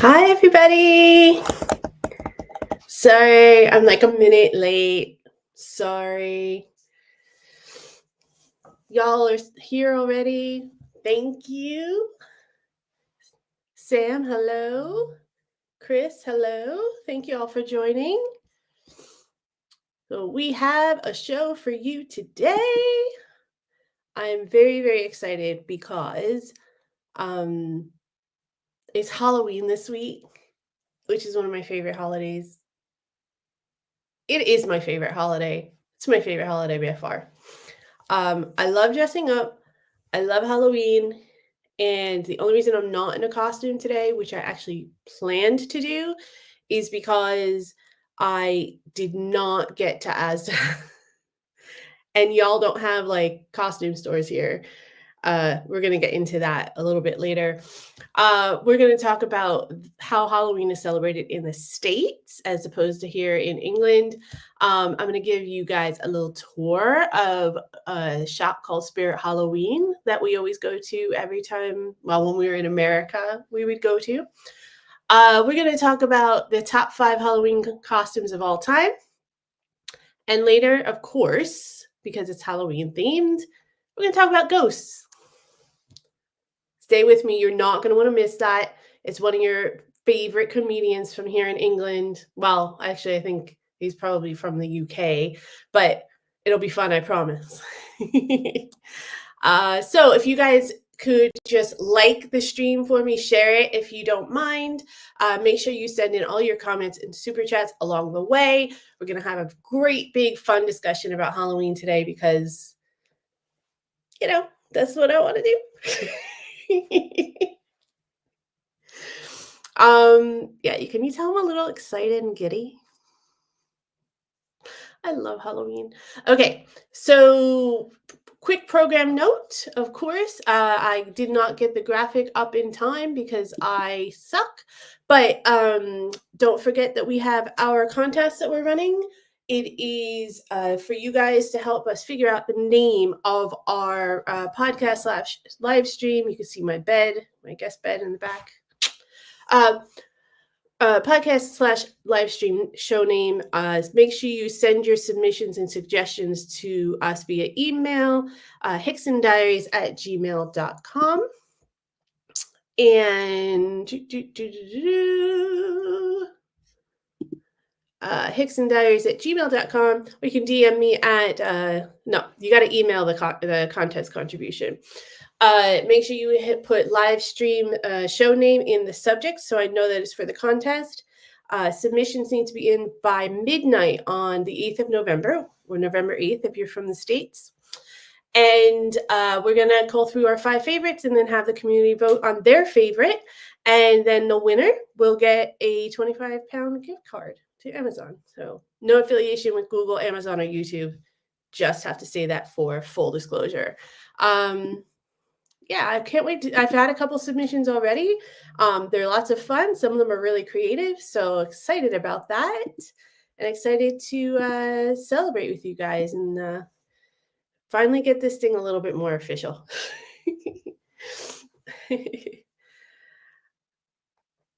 Hi, everybody. Sorry, I'm like a minute late. Sorry. Y'all are here already. Thank you. Sam, hello. Chris, hello. Thank you all for joining. So we have a show for you today. I'm very, very excited because it's Halloween this week, which is one of my favorite holidays. It is my favorite holiday. It's my favorite holiday by far. I love dressing up. I love Halloween. And the only reason I'm not in a costume today, which I actually planned to do, is because I did not get to Asda. And y'all don't have like costume stores here. We're going to get into that a little bit later. We're going to talk about how Halloween is celebrated in the States as opposed to here in England. I'm going to give you guys a little tour of a shop called Spirit Halloween that we always go to every time. Well, when we were in America, we would go to. We're going to talk about the top 5 Halloween costumes of all time. And later, of course, because it's Halloween themed, we're going to talk about ghosts. Stay with me. You're not going to want to miss that. It's one of your favorite comedians from here in England. Well, actually, I think he's probably from the UK, but it'll be fun, I promise. So if you guys could just like the stream for me, share it if you don't mind. Make sure you send in all your comments and super chats along the way. We're going to have a great, big, fun discussion about Halloween today because, that's what I want to do. Yeah, can you tell I'm a little excited and giddy? I love Halloween. Okay, so quick program note, of course. I did not get the graphic up in time because I suck. But don't forget that we have our contest that we're running. It is for you guys to help us figure out the name of our podcast live stream. You can see my bed, my guest bed in the back. Podcast / live stream show name. Make sure you send your submissions and suggestions to us via email, Hickson Diaries at gmail.com. And Hickson Diaries at gmail.com. Or you can DM me at, no, you got to email the contest contribution. Make sure you put live stream show name in the subject so I know that it's for the contest. Submissions need to be in by midnight on the 8th of November, or November 8th if you're from the States. And we're going to go through our 5 favorites and then have the community vote on their favorite. And then the winner will get a 25-pound gift card to Amazon. So no affiliation with Google, Amazon, or YouTube. Just have to say that for full disclosure. Yeah, I can't wait. I've had a couple submissions already. They're lots of fun. Some of them are really creative. So excited about that and excited to celebrate with you guys and finally get this thing a little bit more official.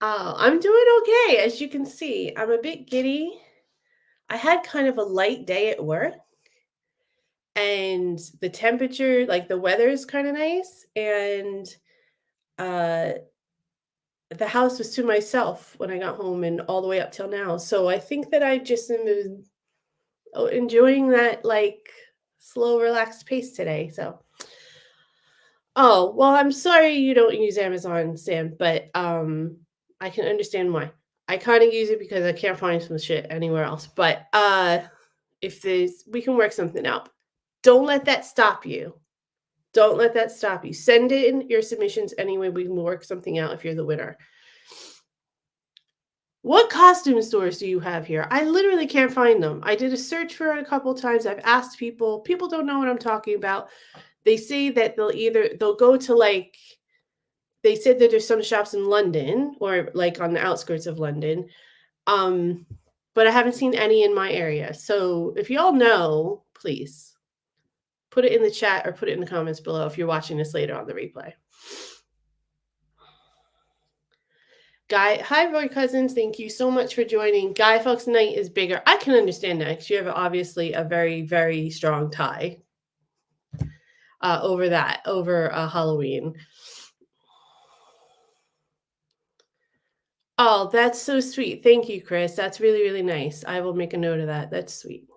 I'm doing okay. As you can see, I'm a bit giddy. I had kind of a light day at work. And the temperature, like the weather is kind of nice. And the house was to myself when I got home and all the way up till now. So I think that I just am enjoying that like slow, relaxed pace today. So, oh, well, I'm sorry you don't use Amazon, Sam, but I can understand why. I kind of use it because I can't find some shit anywhere else. But if we can work something out. Don't let that stop you. Don't let that stop you. Send in your submissions anyway. We can work something out if you're the winner. What costume stores do you have here? I literally can't find them. I did a search for it a couple times. I've asked people. People don't know what I'm talking about. They say that they'll go to like, they said that there's some shops in London or like on the outskirts of London. But I haven't seen any in my area. So if y'all know, please put it in the chat or put it in the comments below if you're watching this later on the replay. Hi, Roy Cousins. Thank you so much for joining. Guy Fawkes Night is bigger. I can understand that because you have obviously a very, very strong tie over Halloween. Oh, that's so sweet. Thank you, Chris. That's really, really nice. I will make a note of that. That's sweet.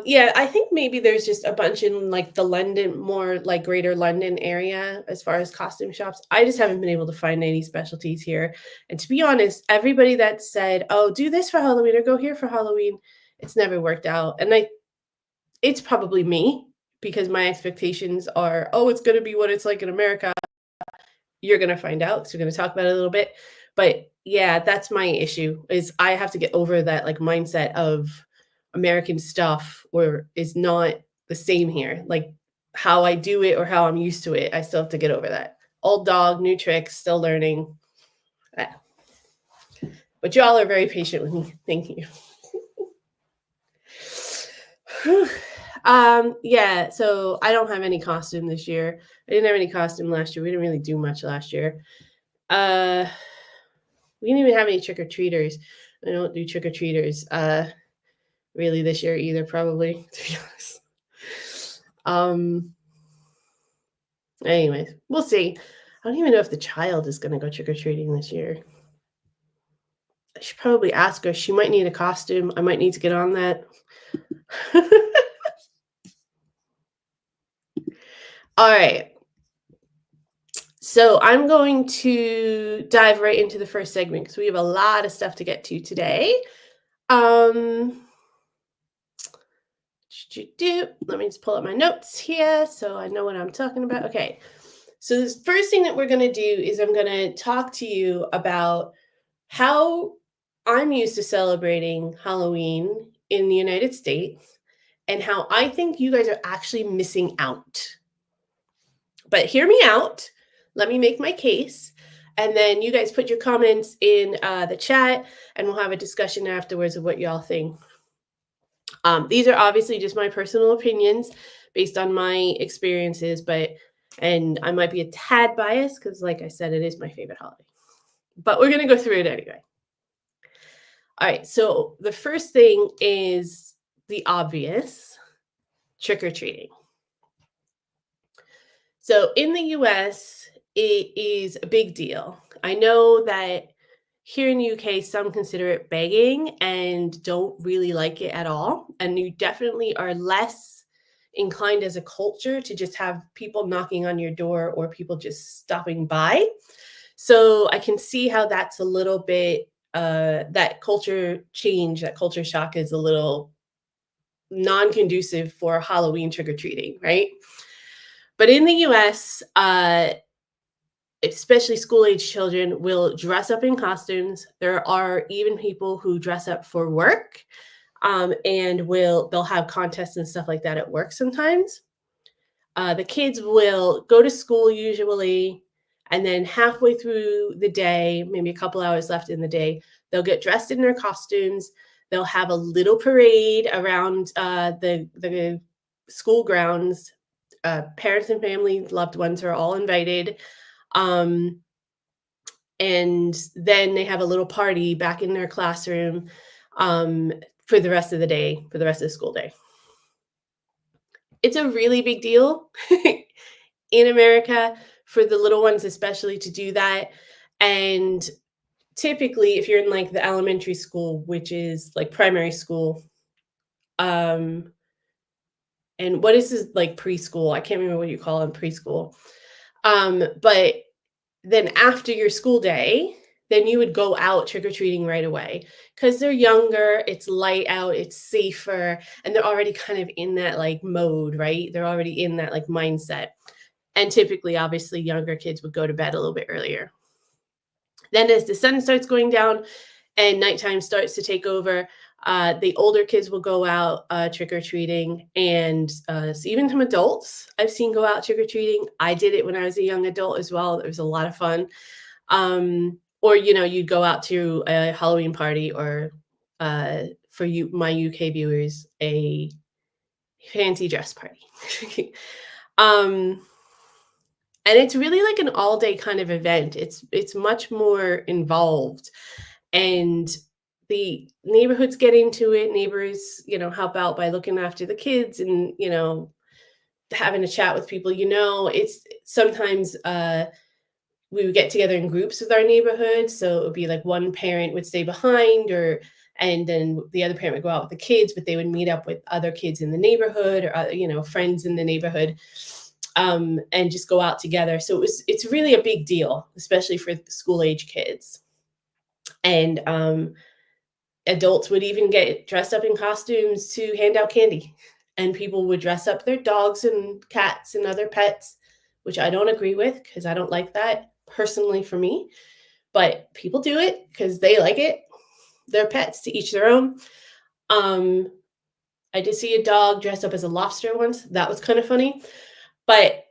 Yeah, I think maybe there's just a bunch in like the London, more like greater London area as far as costume shops. I just haven't been able to find any specialties here. And to be honest, everybody that said, "Oh, do this for Halloween or go here for Halloween," it's never worked out. And it's probably me because my expectations are, "Oh, it's going to be what it's like in America." You're going to find out. So we're going to talk about it a little bit. But yeah, that's my issue is I have to get over that like mindset of American stuff or is not the same here. Like how I do it or how I'm used to it. I still have to get over that. Old dog, new tricks, still learning. Ah. But y'all are very patient with me. Thank you. Yeah, so I don't have any costume this year. I didn't have any costume last year. We didn't really do much last year. We didn't even have any trick-or-treaters. I don't do trick-or-treaters really this year either, probably, to be honest. Anyways, we'll see. I don't even know if the child is gonna go trick-or-treating this year. I should probably ask her. She might need a costume. I might need to get on that. All right. So I'm going to dive right into the first segment because we have a lot of stuff to get to today. Let me just pull up my notes here so I know what I'm talking about. Okay. So the first thing that we're going to do is I'm going to talk to you about how I'm used to celebrating Halloween in the United States and how I think you guys are actually missing out. But hear me out. Let me make my case. And then you guys put your comments in the chat and we'll have a discussion afterwards of what y'all think. These are obviously just my personal opinions based on my experiences, and I might be a tad biased because, like I said, it is my favorite holiday. But we're going to go through it anyway. All right, so the first thing is the obvious, trick-or-treating. So in the US, it is a big deal. I know that here in the UK, some consider it begging and don't really like it at all. And you definitely are less inclined as a culture to just have people knocking on your door or people just stopping by. So I can see how that's a little bit, that culture change, that culture shock is a little non-conducive for Halloween trick-or-treating, right? But in the US, especially school-age children will dress up in costumes. There are even people who dress up for work, and they'll have contests and stuff like that at work sometimes. The kids will go to school usually, and then halfway through the day, maybe a couple hours left in the day, they'll get dressed in their costumes. They'll have a little parade around the school grounds. Parents and family, loved ones are all invited. And then they have a little party back in their classroom for the rest of the day, for the rest of the school day. It's a really big deal in America for the little ones, especially to do that. And typically, if you're in like the elementary school, which is like primary school, and what is this like preschool? I can't remember what you call it, preschool. But then after your school day, then you would go out trick-or-treating right away because they're younger, it's light out, it's safer, and they're already kind of in that like mode, right? They're already in that like mindset. And typically, obviously, younger kids would go to bed a little bit earlier. Then as the sun starts going down and nighttime starts to take over, the older kids will go out trick-or-treating, and so even some adults I've seen go out trick-or-treating. I did it when I was a young adult as well. It was a lot of fun. Or, you'd go out to a Halloween party or for you, my UK viewers, a fancy dress party. And it's really like an all-day kind of event. It's much more involved, and the neighborhoods get into it. Neighbors, help out by looking after the kids and, having a chat with people. It's sometimes we would get together in groups with our neighborhood. So it would be like one parent would stay behind, and then the other parent would go out with the kids, but they would meet up with other kids in the neighborhood, or friends in the neighborhood, and just go out together. So it's really a big deal, especially for school age kids. And adults would even get dressed up in costumes to hand out candy, and people would dress up their dogs and cats and other pets, which I don't agree with because I don't like that personally for me. But people do it because they like it. They're pets, to each their own. Um, I did see a dog dressed up as a lobster once. That was kind of funny. But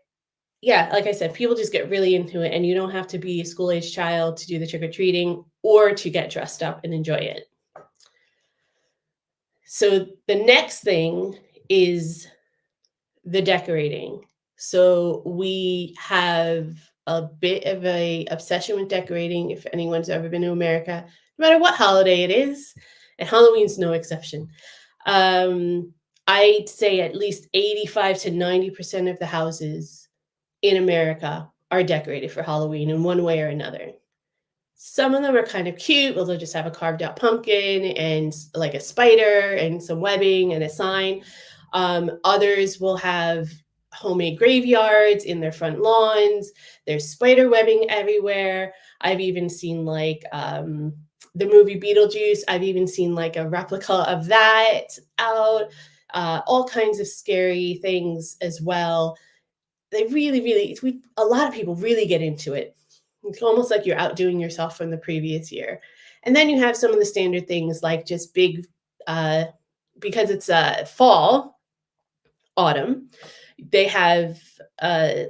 yeah, like I said, people just get really into it, and you don't have to be a school age child to do the trick or treating or to get dressed up and enjoy it. So the next thing is the decorating. So we have a bit of a obsession with decorating. If anyone's ever been to America, no matter what holiday it is, and Halloween's no exception. Um, I'd say at least 85 to 90% of the houses in America are decorated for Halloween in one way or another. Some of them are kind of cute. Well, they'll just have a carved out pumpkin and like a spider and some webbing and a sign. Others will have homemade graveyards in their front lawns. There's spider webbing everywhere. I've even seen like the movie Beetlejuice. I've even seen like a replica of that out. All kinds of scary things as well. They really, really, a lot of people really get into it. It's almost like you're outdoing yourself from the previous year. And then you have some of the standard things like just big, uh, because it's fall, autumn, they have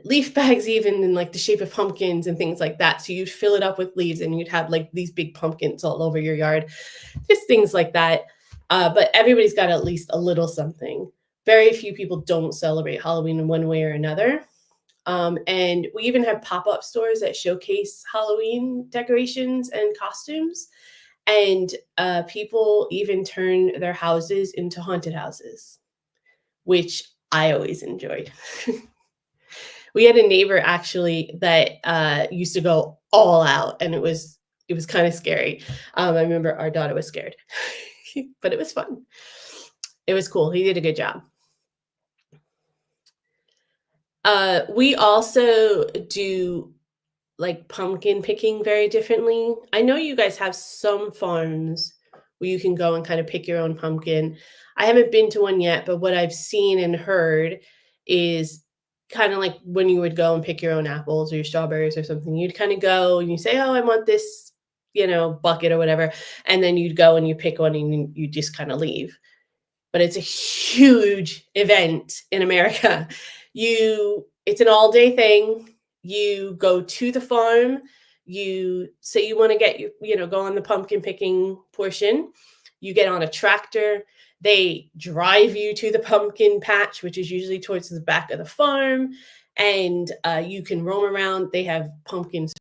leaf bags even in like the shape of pumpkins and things like that. So you'd fill it up with leaves and you'd have like these big pumpkins all over your yard, just things like that. But everybody's got at least a little something. Very few people don't celebrate Halloween in one way or another. And we even have pop-up stores that showcase Halloween decorations and costumes. And people even turn their houses into haunted houses, which I always enjoyed. We had a neighbor actually that used to go all out, and it was kind of scary. I remember our daughter was scared, but it was fun. It was cool. He did a good job. We also do like pumpkin picking very differently. I know you guys have some farms where you can go and kind of pick your own pumpkin. I haven't been to one yet, but what I've seen and heard is kind of like when you would go and pick your own apples or your strawberries or something. You'd kind of go and you say, "Oh, I want this, bucket or whatever." And then you'd go and you pick one and you just kind of leave. But it's a huge event in America. It's an all-day thing. You go to the farm, you say you want to get go on the pumpkin picking portion. You get on a tractor. They drive you to the pumpkin patch, which is usually towards the back of the farm, and you can roam around. They have pumpkins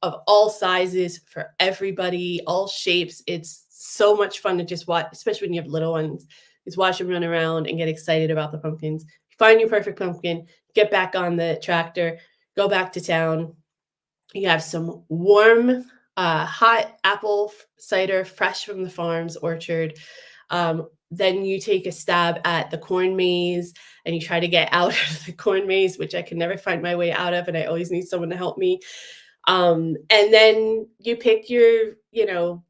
of all sizes for everybody, all shapes. It's so much fun to just watch, especially when you have little ones. Just watch them run around and get excited about the pumpkins. Find your perfect pumpkin, get back on the tractor, go back to town. You have some warm, hot apple cider fresh from the farm's orchard. Then you take a stab at the corn maze and you try to get out of the corn maze, which I can never find my way out of, and I always need someone to help me. And then you pick your,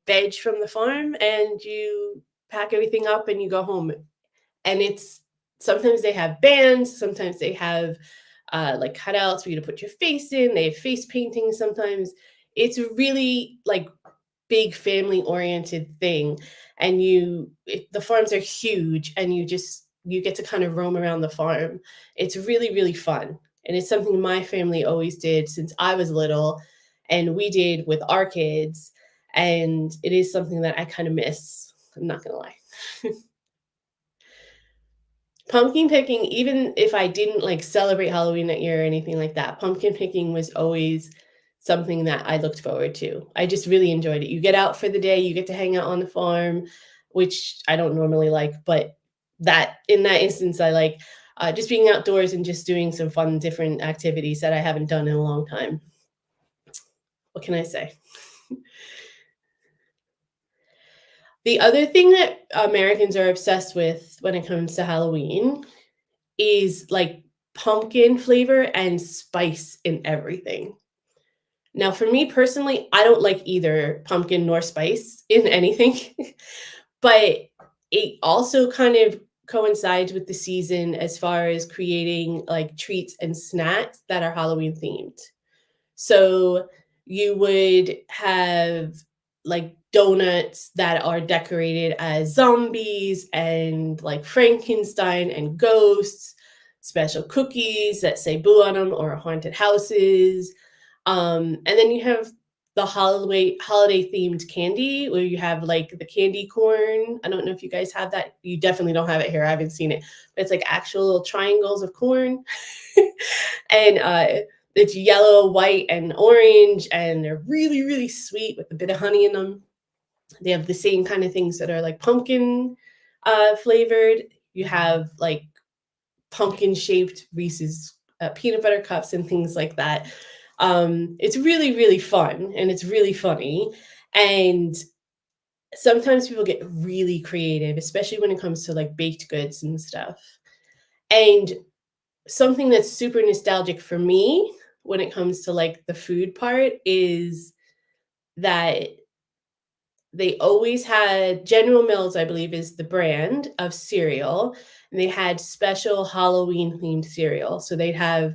veg from the farm and you pack everything up and you go home. And it's sometimes they have bands, sometimes they have like cutouts for you to put your face in. They have face painting sometimes. It's really like big family oriented thing. And the farms are huge, and you get to kind of roam around the farm. It's really, really fun. And it's something my family always did since I was little, and we did with our kids. And it is something that I kind of miss. I'm not going to lie. pumpkin picking, even if I didn't, like, celebrate Halloween that year or anything like that, pumpkin picking was always something that I looked forward to. I just really enjoyed it. You get out for the day, you get to hang out on the farm, which I don't normally like, but that in that instance, I like, just being outdoors and just doing some fun different activities that I haven't done in a long time. What can I say? The other thing that Americans are obsessed with when it comes to Halloween is, like, pumpkin flavor and spice in everything. Now, for me personally, I don't like either pumpkin nor spice in anything, but it also kind of coincides with the season as far as creating, like, treats and snacks that are Halloween themed. So you would have like donuts that are decorated as zombies and like Frankenstein and ghosts, special cookies that say boo on them or haunted houses. And then you have the holiday themed candy where you have like the candy corn. I don't know if you guys have that. You definitely don't have it here. I haven't seen it. But it's like actual little triangles of corn. And it's yellow, white, and orange, and they're really, really sweet with a bit of honey in them. They have the same kind of things that are like pumpkin flavored. You have like pumpkin shaped Reese's peanut butter cups and things like that. It's really, really fun and it's really funny. And sometimes people get really creative, especially when it comes to like baked goods and stuff. And something that's super nostalgic for me when it comes to, like, the food part is that they always had General Mills, I believe, is the brand of cereal, and they had special Halloween-themed cereal. So they'd have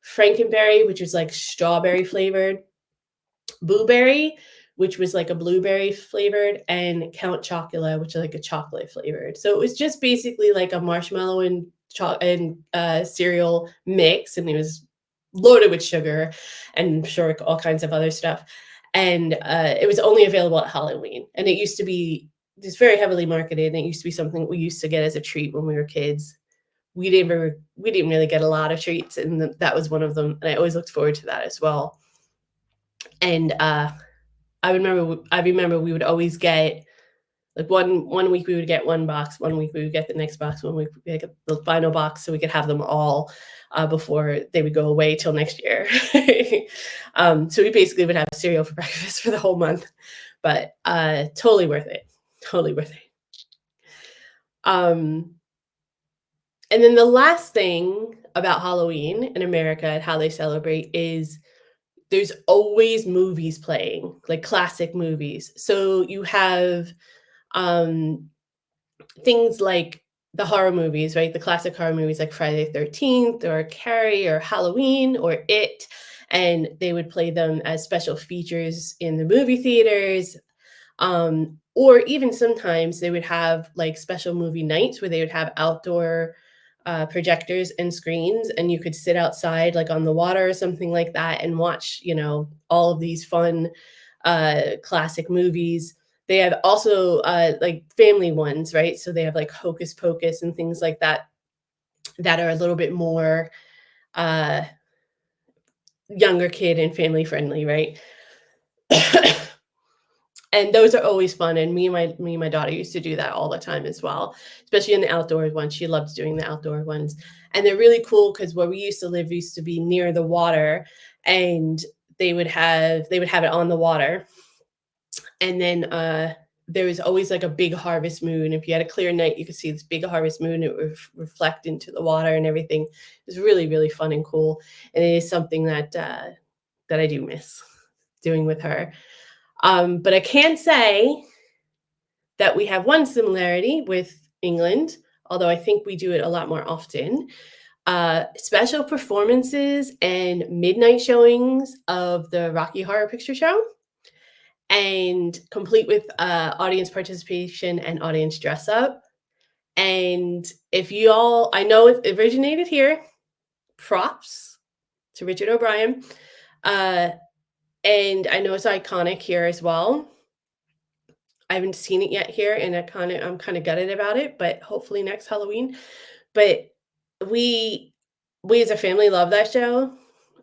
Frankenberry, which is, like, strawberry flavored, Boo Berry, which was, like, a blueberry flavored, and Count Chocula, which is, like, a chocolate flavored. So it was just basically like a marshmallow and cereal mix, and it was loaded with sugar and sure all kinds of other stuff. And it was only available at Halloween, and it used to be just very heavily marketed. And it used to be something we used to get as a treat when we were kids. We didn't really get a lot of treats, and that was one of them. And I always looked forward to that as well. And I remember we would always get like one week we would get one box, one week we would get the next box, one week we would get the final box, so we could have them all before they would go away till next year. So we basically would have cereal for breakfast for the whole month, but totally worth it. Totally worth it. Um, and then the last thing about Halloween in America and how they celebrate is there's always movies playing, like classic movies. So you have um things like the horror movies, right? The classic horror movies like Friday the 13th or Carrie or Halloween or It. And they would play them as special features in the movie theaters. Or even sometimes they would have like special movie nights where they would have outdoor projectors and screens, and you could sit outside, like on the water or something like that, and watch, all of these fun classic movies. They have also like family ones, right? So they have like Hocus Pocus and things like that that are a little bit more uh, younger kid and family friendly, right? And those are always fun. And me and my daughter used to do that all the time as well, especially in the outdoor ones. She loves doing the outdoor ones, and they're really cool because where we used to live used to be near the water, and they would have it on the water. And then there was always like a big harvest moon. If you had a clear night, you could see this big harvest moon. It would reflect into the water and everything. It was really, really fun and cool. And it is something that I do miss doing with her. But I can say that we have one similarity with England, although I think we do it a lot more often. Special performances and midnight showings of the Rocky Horror Picture Show, and complete with audience participation and audience dress up. And if you all, I know it originated here, props to Richard O'Brien. Uh, and I know it's iconic here as well. I haven't seen it yet here, and I'm kind of gutted about it, but hopefully next Halloween. But we we as a family love that show.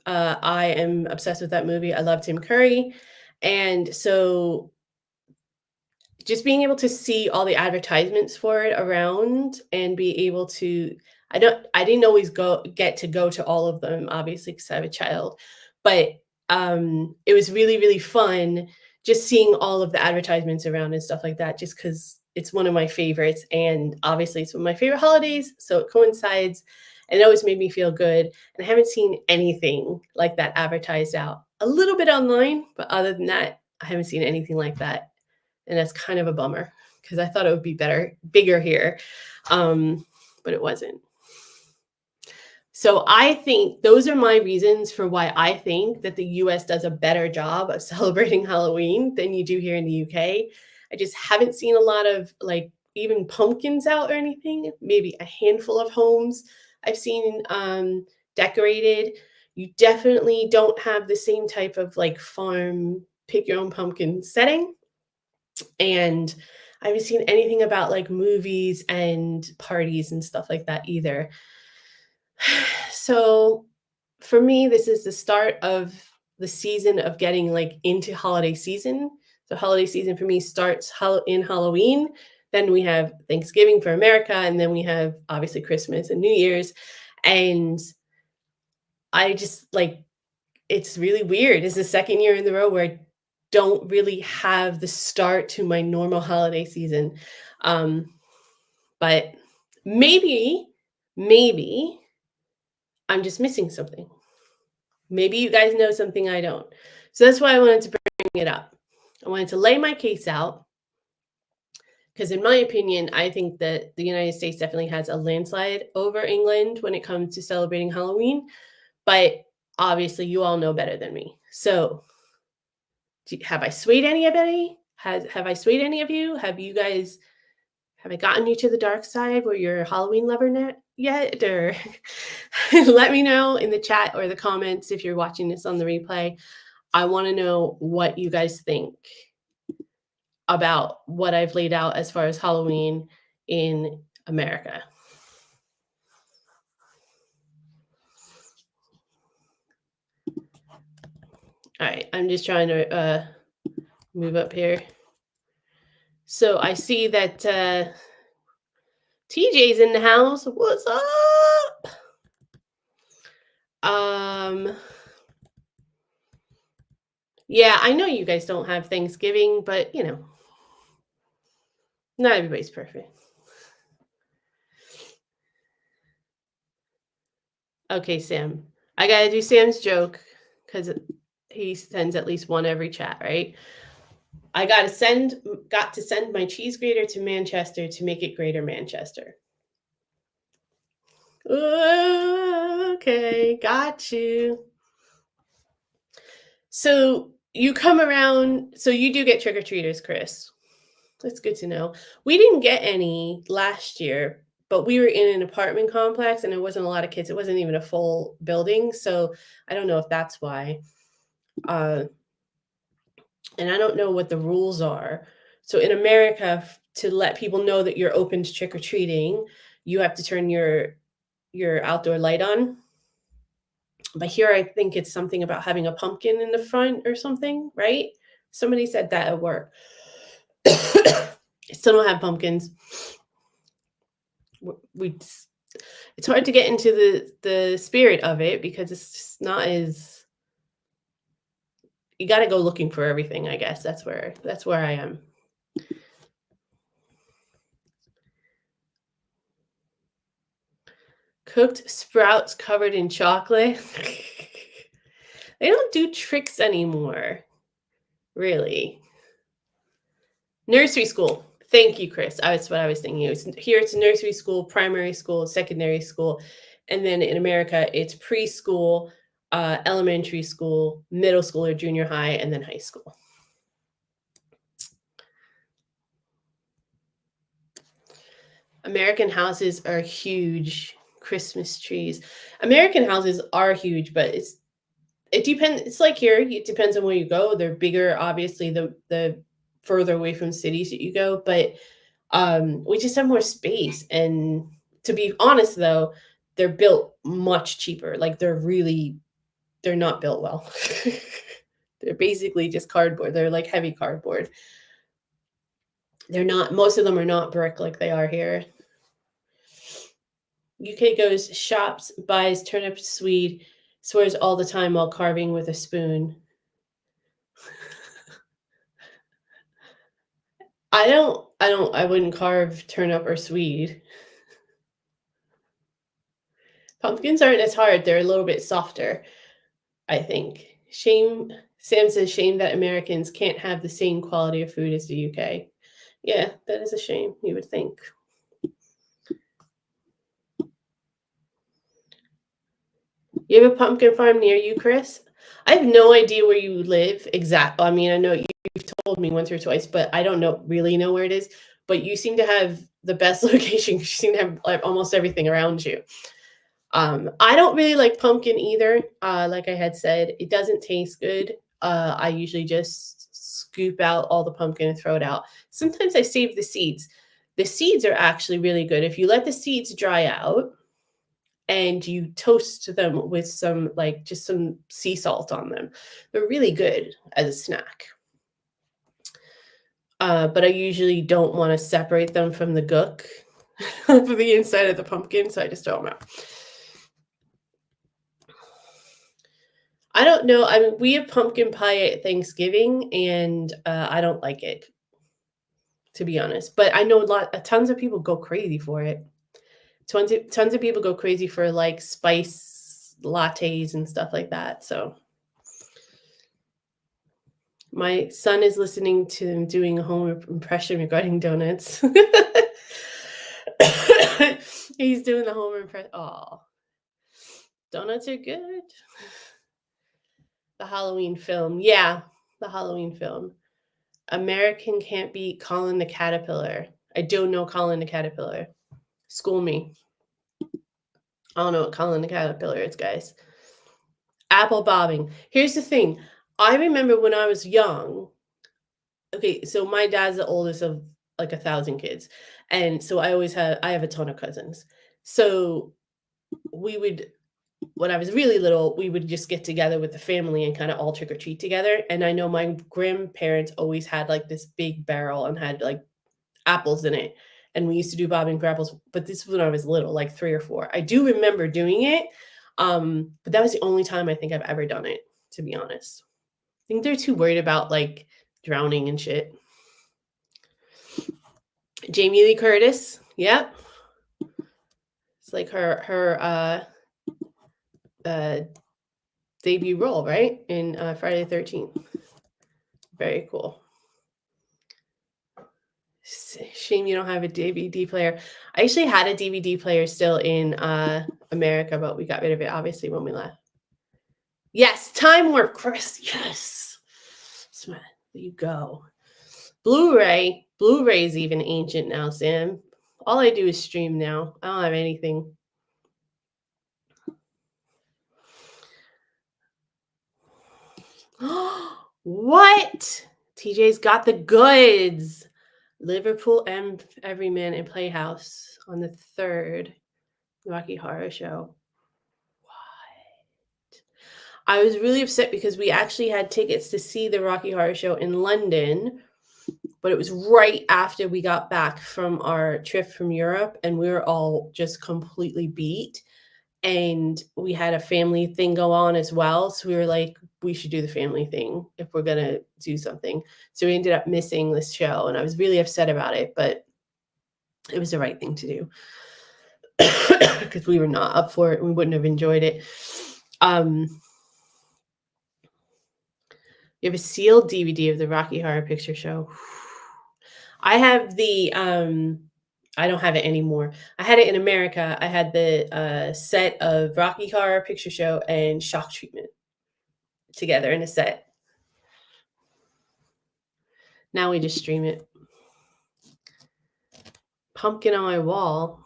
I am obsessed with that movie. I love Tim Curry, and so just being able to see all the advertisements for it around and be able to I didn't always get to go to all of them, obviously, because I have a child, but, it was really, really fun just seeing all of the advertisements around and stuff like that, just because it's one of my favorites, and obviously, it's one of my favorite holidays, so it coincides, and it always made me feel good, and I haven't seen anything like that advertised out. A little bit online, but other than that, I haven't seen anything like that, and that's kind of a bummer because I thought it would be bigger here, but it wasn't. So I think those are my reasons for why I think that the US does a better job of celebrating Halloween than you do here in the UK. I just haven't seen a lot of like even pumpkins out or anything. Maybe a handful of homes I've seen decorated. You definitely don't have the same type of like farm pick your own pumpkin setting. And I haven't seen anything about like movies and parties and stuff like that either. So for me, this is the start of the season of getting like into holiday season. So holiday season for me starts in Halloween. Then we have Thanksgiving for America, and then we have obviously Christmas and New Year's. And I just like it's really weird. It's the second year in the row where I don't really have the start to my normal holiday season. Um, but maybe I'm just missing something. Maybe you guys know something I don't. So that's why I wanted to bring it up. I wanted to lay my case out because, in my opinion, I think that the United States definitely has a landslide over England when it comes to celebrating Halloween. But obviously, you all know better than me. So, have I swayed anybody? Have I swayed any of you? Have I gotten you to the dark side where you're a Halloween lover yet? Or let me know in the chat or the comments if you're watching this on the replay. I want to know what you guys think about what I've laid out as far as Halloween in America. All right, I'm just trying to move up here. So I see that TJ's in the house. What's up? Yeah, I know you guys don't have Thanksgiving, but you know, not everybody's perfect. Okay, Sam. I gotta do Sam's joke because he sends at least one every chat, right? I got to send my cheese grater to Manchester to make it Greater Manchester. Okay, got you. So you come around, so you do get trick-or-treaters, Chris. That's good to know. We didn't get any last year, but we were in an apartment complex and there wasn't a lot of kids. It wasn't even a full building. So I don't know if that's why. And I don't know what the rules are. So in America, to let people know that you're open to trick or treating, you have to turn your outdoor light on. But here, I think it's something about having a pumpkin in the front or something, right? Somebody said that at work. Still don't have pumpkins. It's hard to get into the spirit of it because it's just not as you got to go looking for everything. I guess that's where I am. Cooked sprouts covered in chocolate. They don't do tricks anymore. Really. Nursery school. Thank you, Chris. That's what I was thinking. Here it's nursery school, primary school, secondary school. And then in America, it's preschool, elementary school, middle school or junior high, and then high school. American houses are huge. Christmas trees. American houses are huge, but it depends. It's like here, it depends on where you go. They're bigger, obviously, the further away from cities that you go, but we just have more space and To be honest, though, they're built much cheaper. Like they're not built well. They're basically just cardboard. They're like heavy cardboard. They're not, most of them are not brick like they are here. UK goes shops, buys turnip swede, swears all the time while carving with a spoon. I wouldn't carve turnip or swede. Pumpkins aren't as hard. They're a little bit softer, I think. Sam says shame that Americans can't have the same quality of food as the UK. Yeah, that is a shame, you would think. You have a pumpkin farm near you, Chris? I have no idea where you live exactly. I mean, I know you've told me once or twice, but I don't really know where it is. But you seem to have the best location. You seem to have like almost everything around you. I don't really like pumpkin either. Like I had said, it doesn't taste good. I usually just scoop out all the pumpkin and throw it out. Sometimes I save the seeds. The seeds are actually really good. If you let the seeds dry out and you toast them with some, like just some sea salt on them, they're really good as a snack. But I usually don't want to separate them from the gook for the inside of the pumpkin, so I just throw them out. I don't know. I mean, we have pumpkin pie at Thanksgiving, and I don't like it, to be honest. But I know tons of people go crazy for it. Tons of people go crazy for like spice lattes and stuff like that. So my son is listening to him doing a home impression regarding donuts. He's doing the home impression. Oh, donuts are good. The Halloween film. Yeah, the Halloween film. American can't beat Colin the Caterpillar. I don't know Colin the Caterpillar. School me. I don't know what Colin the Caterpillar is, guys. Apple bobbing. Here's the thing. I remember when I was young. Okay, so my dad's the oldest of like 1,000 kids. And so I have a ton of cousins. So we would, when I was really little, we would just get together with the family and kind of all trick or treat together. And I know my grandparents always had like this big barrel and had like apples in it. And we used to do bobbing for apples, but this was when I was little, like 3 or 4. I do remember doing it. But that was the only time I think I've ever done it, to be honest. I think they're too worried about like drowning and shit. Jamie Lee Curtis. Yep. It's like her debut role, right? In Friday the 13th. Very cool. Shame you don't have a DVD player. I actually had a DVD player still in America, but we got rid of it obviously when we left. Yes, Time Warp, Chris. Yes. There you go. Blu-ray. Blu-ray's even ancient now, Sam. All I do is stream now. I don't have anything. What? TJ's got the goods. Liverpool and Everyman and Playhouse on the 3rd. Rocky Horror Show. What? I was really upset because we actually had tickets to see the Rocky Horror Show in London, but it was right after we got back from our trip from Europe, and we were all just completely beat. And we had a family thing go on as well. So we were like, we should do the family thing if we're going to do something. So we ended up missing this show, and I was really upset about it, but it was the right thing to do because we were not up for it. We wouldn't have enjoyed it. You have a sealed DVD of the Rocky Horror Picture Show. I have the, I don't have it anymore. I had it in America. I had the set of Rocky Horror Picture Show and Shock Treatment together in a set. Now we just stream it. Pumpkin on my wall.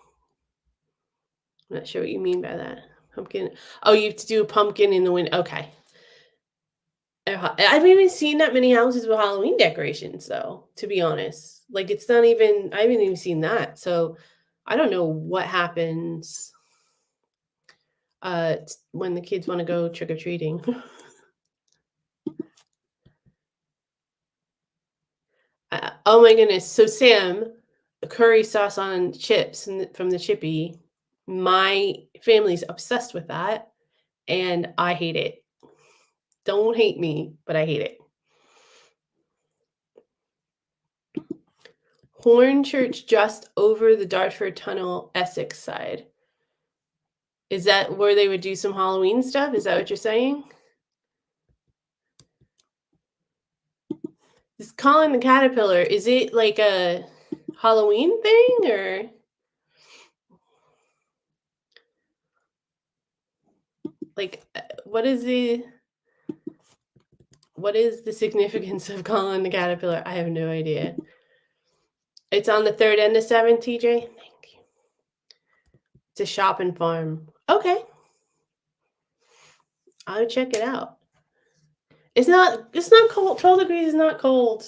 I'm not sure what you mean by that. Pumpkin. Oh, you have to do a pumpkin in the window. Okay. I haven't even seen that many houses with Halloween decorations, though, to be honest. Like, it's not even, I haven't even seen that. So I don't know what happens when the kids want to go trick-or-treating. Oh my goodness. So Sam, curry sauce on chips from the chippy. My family's obsessed with that, and I hate it. Don't hate me, but I hate it. Hornchurch just over the Dartford Tunnel, Essex side. Is that where they would do some Halloween stuff? Is that what you're saying? This Colin the Caterpillar, is it like a Halloween thing or like what is the significance of Colin the Caterpillar? I have no idea. It's on the 3rd and the 7th, TJ. Thank you. It's a shop and farm. Okay. I'll check it out. It's not cold. 12 degrees is not cold.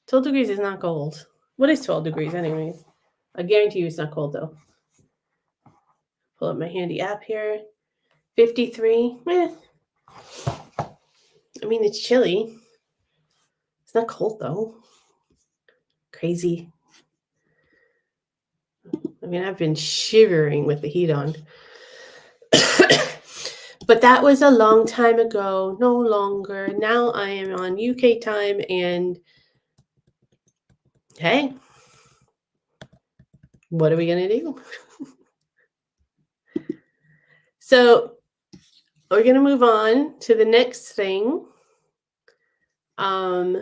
12 degrees is not cold. What is 12 degrees anyways? I guarantee you it's not cold though. Pull up my handy app here. 53. I mean, it's chilly. It's not cold though. Crazy. I mean, I've been shivering with the heat on. But that was a long time ago, no longer. Now I am on UK time, and hey, what are we going to do? So we're going to move on to the next thing. As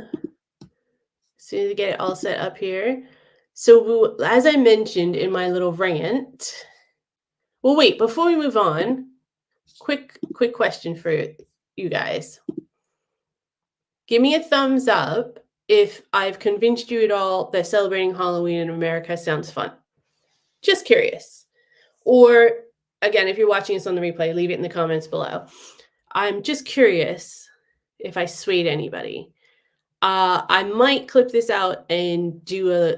soon as we get it all set up here. So as I mentioned in my little rant, well, wait, before we move on, quick question for you guys. Give me a thumbs up if I've convinced you at all that celebrating Halloween in America sounds fun. Just curious. Or again, if you're watching this on the replay, leave it in the comments below. I'm just curious if I swayed anybody. I might clip this out and do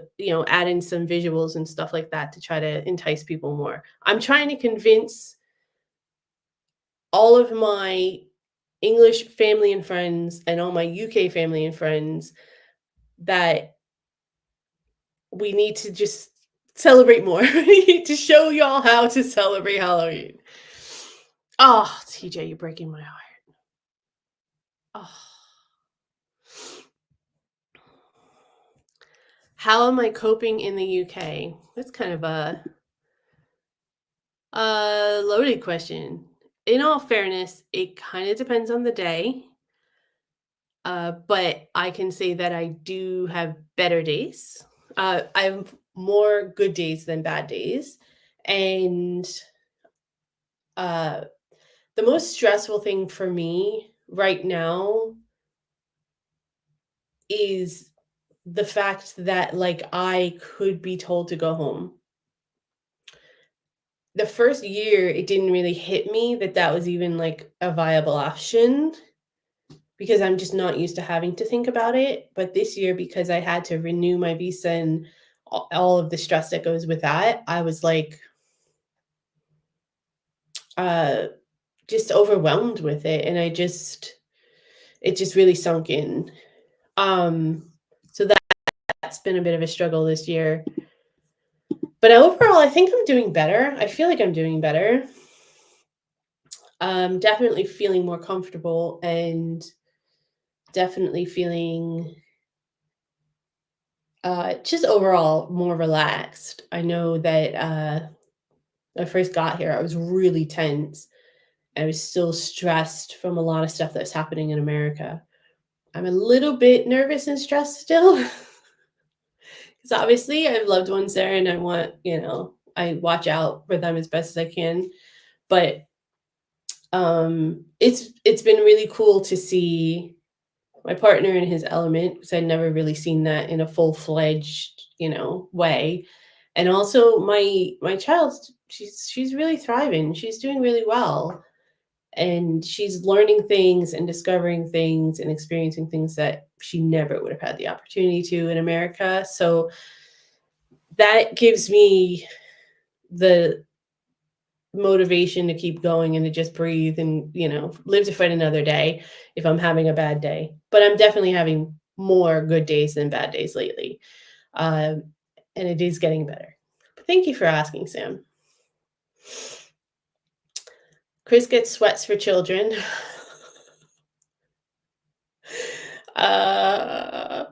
add in some visuals and stuff like that to try to entice people more. I'm trying to convince all of my English family and friends and all my UK family and friends that we need to just celebrate more. We need to show y'all how to celebrate Halloween. Oh, TJ, you're breaking my heart. Oh. How am I coping in the UK? That's kind of a loaded question. In all fairness, it kind of depends on the day. But I can say that I do have better days. I have more good days than bad days. And the most stressful thing for me right now is the fact that I could be told to go home. The first year, it didn't really hit me that was even a viable option because I'm just not used to having to think about it. But this year, because I had to renew my visa and all of the stress that goes with that, I was just overwhelmed with it. And it just really sunk in. So that's been a bit of a struggle this year. But overall, I think I'm doing better. I feel like I'm doing better. Definitely feeling more comfortable and definitely feeling just overall more relaxed. I know that when I first got here, I was really tense. I was still stressed from a lot of stuff that's happening in America. I'm a little bit nervous and stressed still. Because obviously I have loved ones there and I want, I watch out for them as best as I can. But it's been really cool to see my partner in his element because I'd never really seen that in a full-fledged, way. And also my child, she's really thriving. She's doing really well. And she's learning things and discovering things and experiencing things that she never would have had the opportunity to in America. So that gives me the motivation to keep going and to just breathe and, live to fight another day if I'm having a bad day. But I'm definitely having more good days than bad days lately. Um, and it is getting better. But thank you for asking, Sam. Chris gets sweats for children. uh,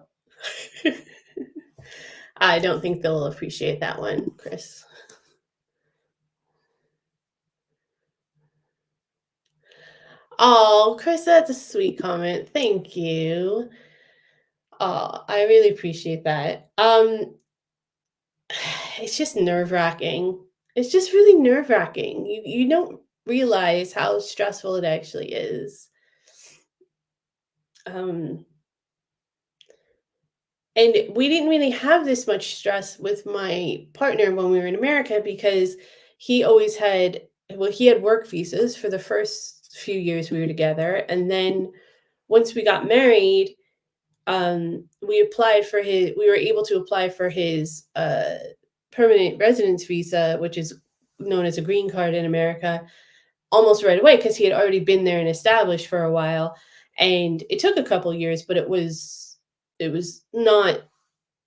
I don't think they'll appreciate that one, Chris. Oh, Chris, that's a sweet comment. Thank you. Oh, I really appreciate that. It's just nerve-wracking. It's just really nerve-wracking. You don't realize how stressful it actually is. Um, and we didn't really have this much stress with my partner when we were in America because he always had, well, he had work visas for the first few years we were together, and then once we got married, we were able to apply for his permanent residence visa, which is known as a green card in America, almost right away because he had already been there and established for a while. And it took a couple years, but it was not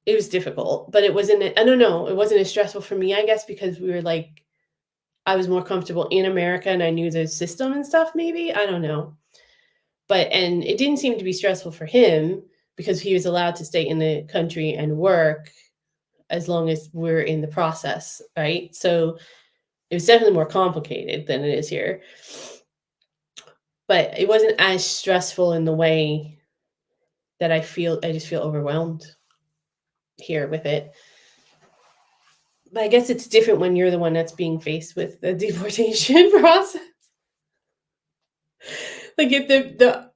it was difficult, but it wasn't, I don't know, it wasn't as stressful for me, I guess, because we were like, I was more comfortable in America and I knew the system and stuff, maybe. I don't know. And it didn't seem to be stressful for him because he was allowed to stay in the country and work as long as we're in the process, right? So it was definitely more complicated than it is here. But it wasn't as stressful in the way that I just feel overwhelmed here with it. But I guess it's different when you're the one that's being faced with the deportation process. Like if the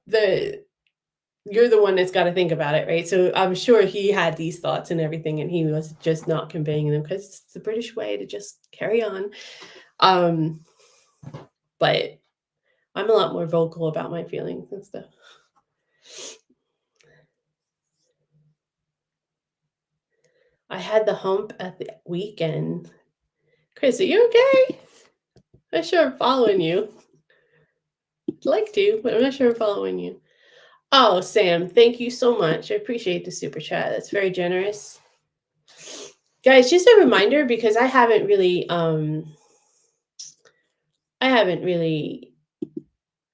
you're the one that's got to think about it, right? So I'm sure he had these thoughts and everything, and he was just not conveying them because it's the British way to just carry on. But I'm a lot more vocal about my feelings and stuff. I had the hump at the weekend. Chris, are you okay? I'm sure I'm following you. I'd like to, but I'm not sure I'm following you. Oh, Sam, thank you so much. I appreciate the super chat. That's very generous. Guys, just a reminder, because I haven't really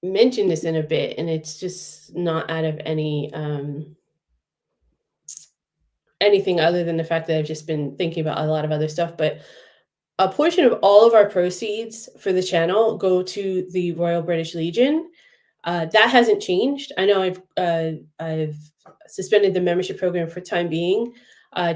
mentioned this in a bit, and it's just not out of anything other than the fact that I've just been thinking about a lot of other stuff. But a portion of all of our proceeds for the channel go to the Royal British Legion. That hasn't changed. I know I've suspended the membership program for time being,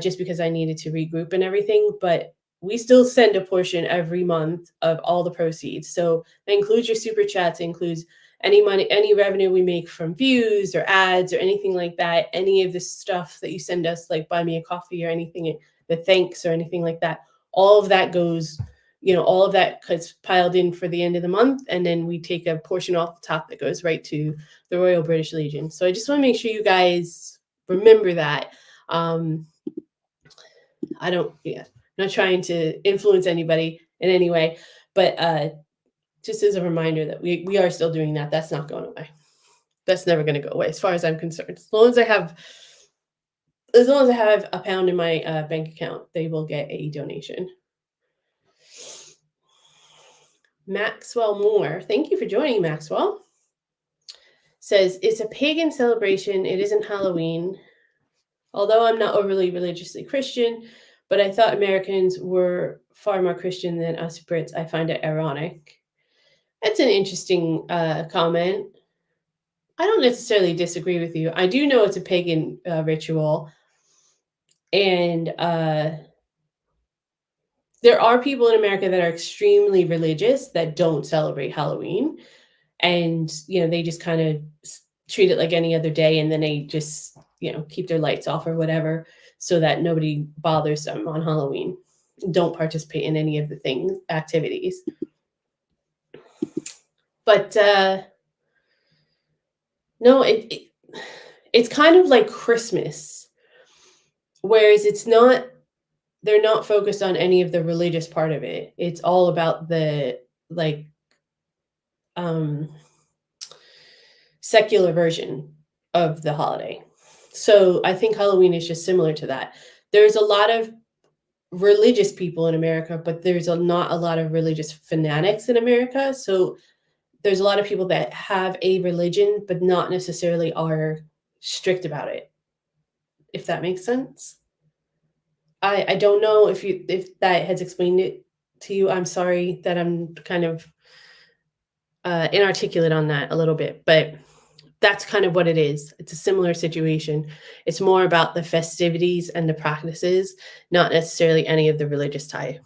just because I needed to regroup and everything. But we still send a portion every month of all the proceeds. So that includes your super chats, it includes any money, any revenue we make from views or ads or anything like that. Any of the stuff that you send us, like buy me a coffee or anything, the thanks or anything like that. All of that goes, all of that gets piled in for the end of the month, and then we take a portion off the top that goes right to the Royal British Legion. So I just want to make sure you guys remember that. I'm not trying to influence anybody in any way, but just as a reminder that we are still doing that. That's not going away. That's never going to go away, as far as I'm concerned. As long as I have £1 in my bank account, they will get a donation. Maxwell Moore, thank you for joining, Maxwell. Says, it's a pagan celebration. It isn't Halloween. Although I'm not overly religiously Christian, but I thought Americans were far more Christian than us Brits. I find it ironic. That's an interesting comment. I don't necessarily disagree with you. I do know it's a pagan ritual. And there are people in America that are extremely religious that don't celebrate Halloween. And, they just kind of treat it like any other day. And then they just, keep their lights off or whatever so that nobody bothers them on Halloween. Don't participate in any of the activities. But no, it's kind of like Christmas. Whereas it's not they're not focused on any of the religious part of it. It's all about the like um secular version of the holiday. So I think Halloween is just similar to that. There's a lot of religious people in America, but there's not a lot of religious fanatics in America. So there's a lot of people that have a religion, but not necessarily are strict about it, if that makes sense. I don't know if that has explained it to you. I'm sorry that I'm kind of inarticulate on that a little bit, but that's kind of what it is. It's a similar situation. It's more about the festivities and the practices, not necessarily any of the religious tie.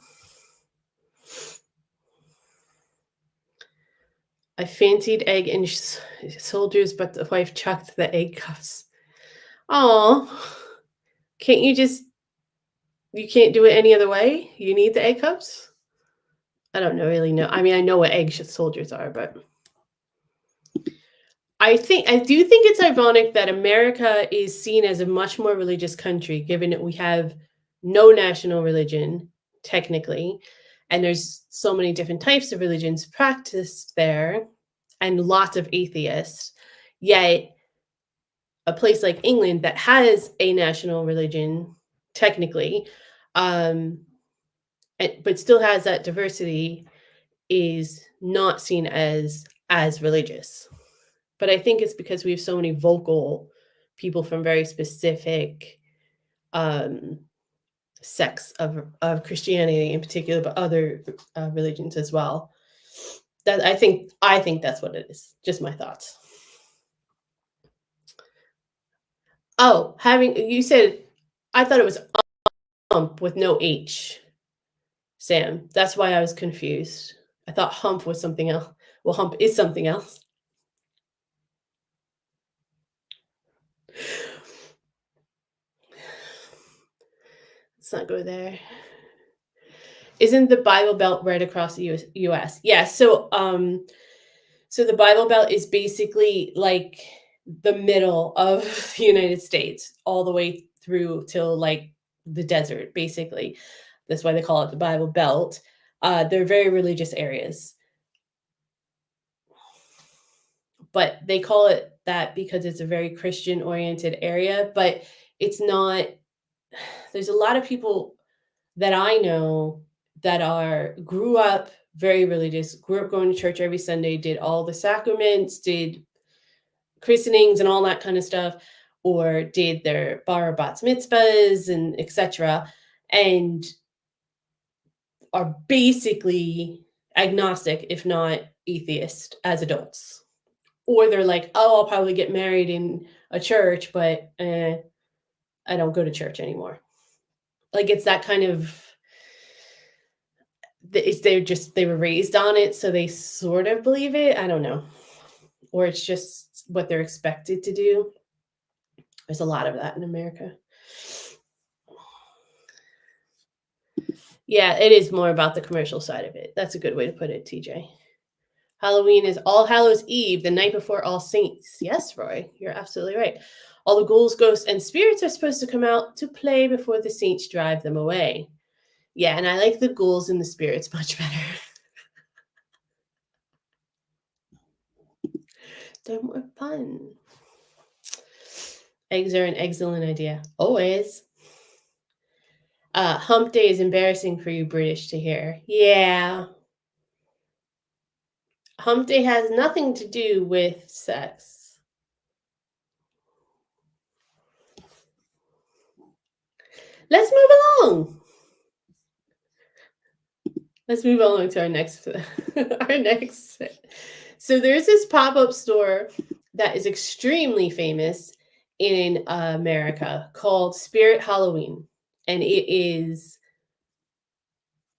I fancied egg and soldiers, but the wife chucked the egg cups. Oh, can't you just, you can't do it any other way? You need the egg cups? I don't know, really know. I mean, I know what egg soldiers are, but I do think it's ironic that America is seen as a much more religious country, given that we have no national religion, technically, and there's so many different types of religions practiced there, and lots of atheists. Yet, a place like England that has a national religion, technically, um, but still has that diversity, is not seen as religious. But I think it's because we have so many vocal people from very specific um, sects of Christianity in particular, but other religions as well. That I think that's what it is. Just my thoughts. Oh, having you said, I thought it was hump with no H, Sam. That's why I was confused. I thought hump was something else. Well, hump is something else. Let's not go there. Isn't the Bible Belt right across the US? Yeah, so the Bible Belt is basically like the middle of the United States, all the way through till like the desert, basically. That's why they call it the Bible Belt. They're very religious areas, but they call it that because it's a very Christian oriented area, but it's not. There's a lot of people that I know that are grew up very religious, grew up going to church every Sunday, did all the sacraments, did christenings and all that kind of stuff, or did their bar bats mitzvahs and etc. And are basically agnostic, if not atheist, as adults. Or they're like, oh, I'll probably get married in a church, but I don't go to church anymore. Like it's that kind of, they were raised on it, so they sort of believe it. I don't know, or it's just what they're expected to do. There's a lot of that in America. Yeah, it is more about the commercial side of it. That's a good way to put it, TJ. Halloween is All Hallows Eve, the night before All Saints. Yes, Roy, you're absolutely right. All the ghouls, ghosts, and spirits are supposed to come out to play before the saints drive them away. Yeah, and I like the ghouls and the spirits much better. They're more fun. Eggs are an excellent idea. Always. Hump day is embarrassing for you British to hear. Yeah. Hump day has nothing to do with sex. Let's move along. Let's move along to our next our next. So there's this pop-up store that is extremely famous in America called Spirit Halloween, and it is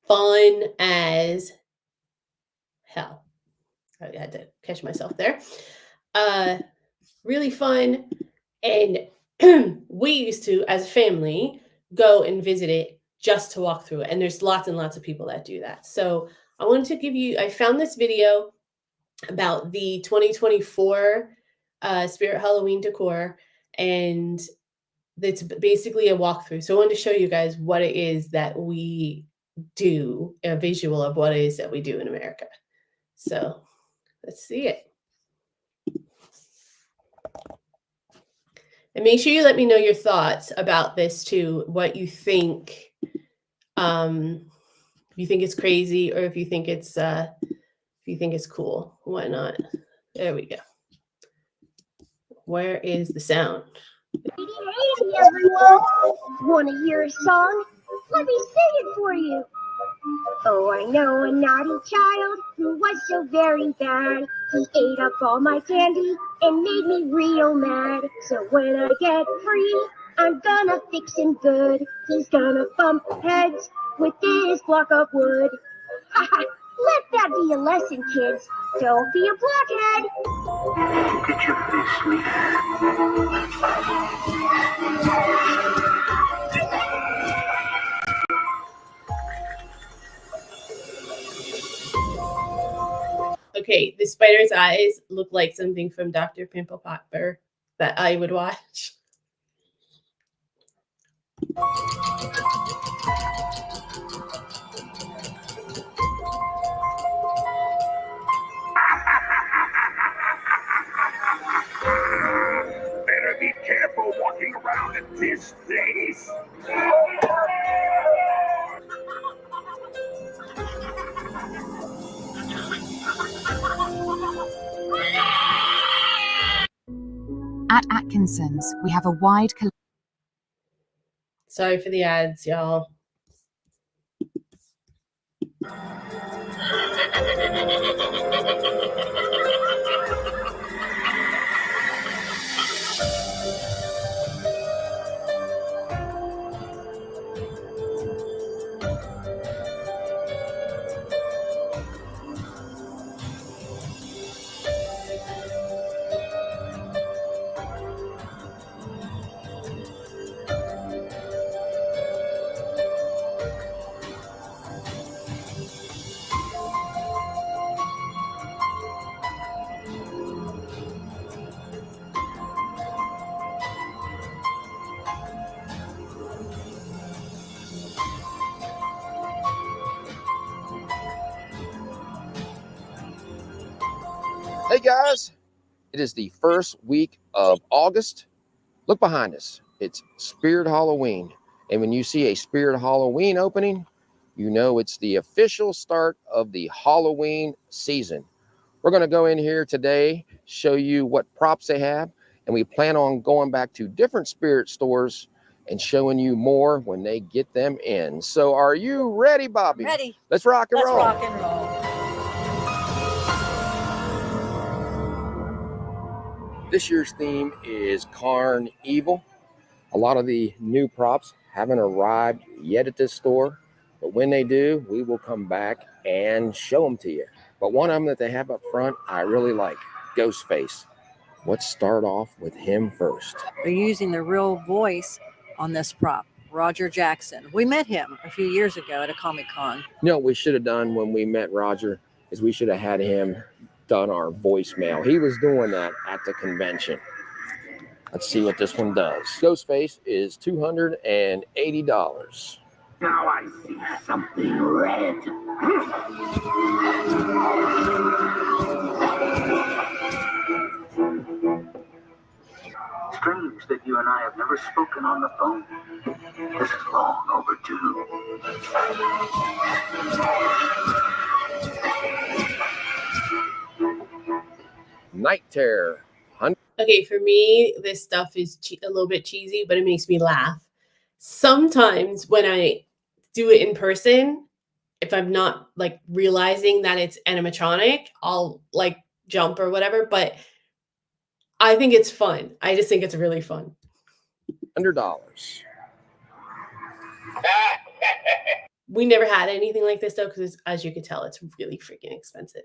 fun as hell. I had to catch myself there. Really fun, and we used to, as a family, go and visit it just to walk through it. And there's lots and lots of people that do that. So I wanted to give you, I found this video about the 2024 Spirit Halloween decor, and It's basically a walkthrough. So I wanted to show you guys what it is that we do, a visual of what it is that we do in America. So let's see it. And make sure you let me know your thoughts about this too, what you think. If you think it's crazy or if you think it's cool. Why not? There we go. Where is the sound? Hey everyone! Wanna hear a song? Let me sing it for you! Oh, I know a naughty child who was so very bad. He ate up all my candy and made me real mad. So when I get free, I'm gonna fix him good. He's gonna bump heads with this block of wood. Let that be a lesson, kids. Don't be a blockhead. Did you miss me? Okay, the spider's eyes look like something from Dr. Pimple Popper that I would watch. Better be careful walking around in this place. At Atkinson's, we have a wide collection. Sorry for the ads, y'all. Hey guys, it is the first week of August. Look behind us. It's Spirit Halloween. And when you see a Spirit Halloween opening, you know it's the official start of the Halloween season. We're going to go in here today, show you what props they have, and we plan on going back to different spirit stores and showing you more when they get them in. So are you ready, Bobby? Ready. Let's rock and roll. Let's rock and roll. This year's theme is Carn Evil. A lot of the new props haven't arrived yet at this store, but when they do, we will come back and show them to you. But one of them that they have up front, I really like, Ghostface. Let's start off with him first. They're using the real voice on this prop, Roger Jackson. We met him a few years ago at a Comic-Con. You know what we should have done when we met Roger is we should have had him done our voicemail. He was doing that at the convention. Let's see what this one does. Ghostface is $280. Now I see something red. Strange that you and I have never spoken on the phone. This is long overdue. Night Terror. Okay, for me, this stuff is a little bit cheesy, but it makes me laugh. Sometimes when I do it in person, if I'm not like realizing that it's animatronic, I'll like jump or whatever, but I think it's fun. I just think it's really fun. $100. We never had anything like this though, because as you can tell, it's really freaking expensive.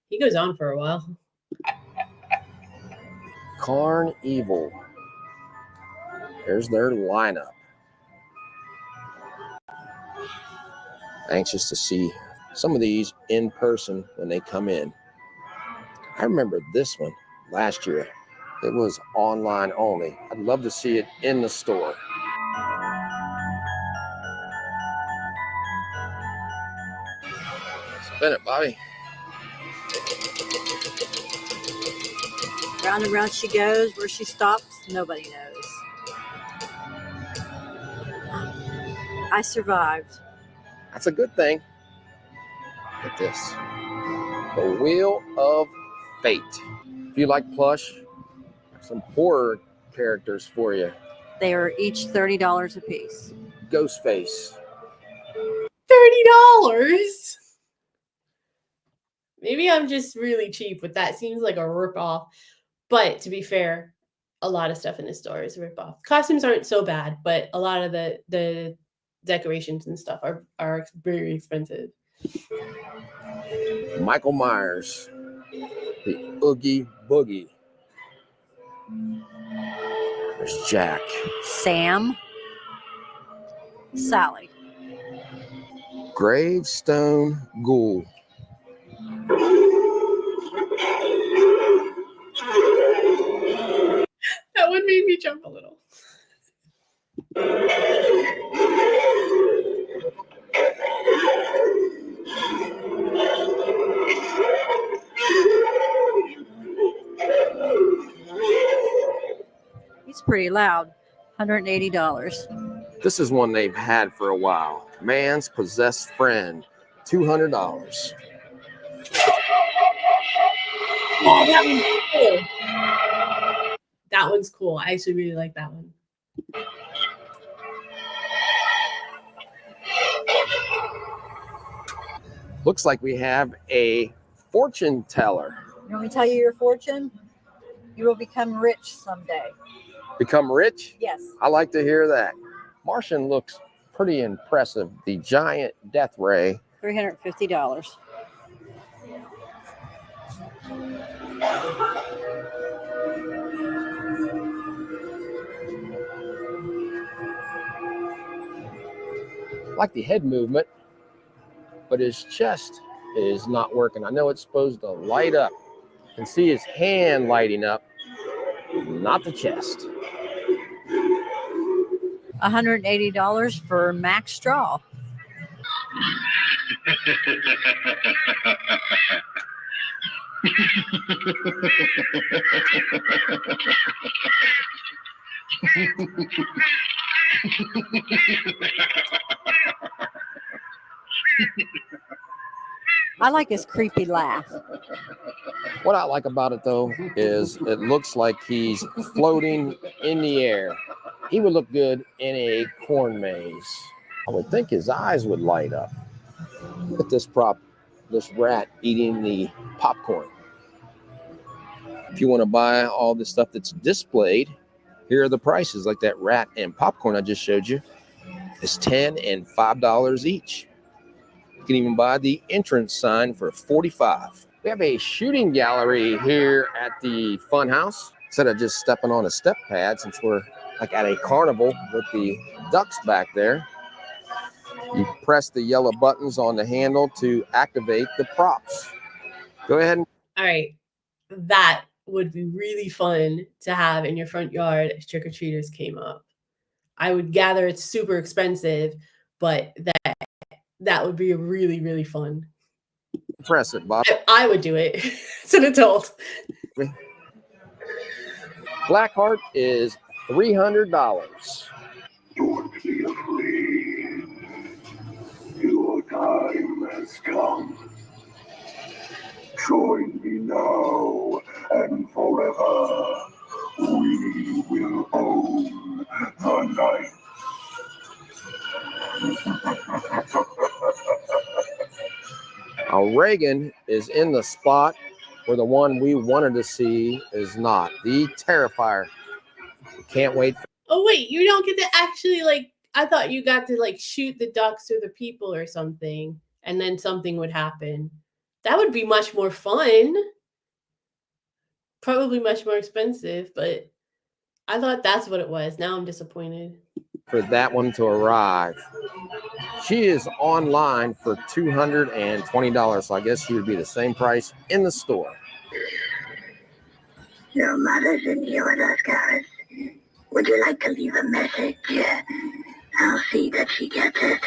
He goes on for a while. Carn Evil. Here's their lineup. Anxious to see some of these in person when they come in. I remember this one last year. It was online only. I'd love to see it in the store. Spin it, Bobby. Round and round she goes. Where she stops, nobody knows. I survived. That's a good thing. Look at this. The Wheel of Fate. If you like plush, some horror characters for you. They are each $30 a piece. Ghostface. $30. Maybe I'm just really cheap, but that seems like a ripoff. But to be fair, a lot of stuff in the store is a ripoff. Costumes aren't so bad, but a lot of the decorations and stuff are very expensive. Michael Myers. The Oogie Boogie. There's Jack. Sam. Sally. Gravestone Ghoul. That one made me jump a little. He's pretty loud. $180. This is one they've had for a while. Man's Possessed Friend. $200. Oh, that one's cool. That one's cool. I actually really like that one. Looks like we have a fortune teller. You want me to tell you your fortune? You will become rich someday. Become rich? Yes. I like to hear that. Martian looks pretty impressive. The giant death ray. $350. I like the head movement, but his chest is not working. I know it's supposed to light up. You can see his hand lighting up, not the chest. $180 for Max Straw. I like his creepy laugh. What I like about it, though, is it looks like he's floating in the air. He would look good in a corn maze. I would think his eyes would light up. Look at this prop, this rat eating the popcorn. If you want to buy all the stuff that's displayed, here are the prices. Like that rat and popcorn I just showed you. It's $10 and $5 each. You can even buy the entrance sign for $45. We have a shooting gallery here at the fun house. Instead of just stepping on a step pad, since we're like at a carnival with the ducks back there, you press the yellow buttons on the handle to activate the props. Go ahead. All right. That would be really fun to have in your front yard as trick-or-treaters came up. I would gather it's super expensive, but that would be really, really fun. Press it, Bob. I would do it as an adult. Blackheart is $300. Don't be afraid. Your time has come. Join me now and forever. We will own the night. Reagan is in the spot where the one we wanted to see is not. The Terrifier. Can't wait. Oh, wait, you don't get to actually, like, I thought you got to, like, shoot the ducks or the people or something, and then something would happen. That would be much more fun. Probably much more expensive, but I thought that's what it was. Now I'm disappointed. For that one to arrive. She is online for $220, so I guess she would be the same price in the store. Your mother's in here with us, guys. Would you like to leave a message? I'll see that she gets it.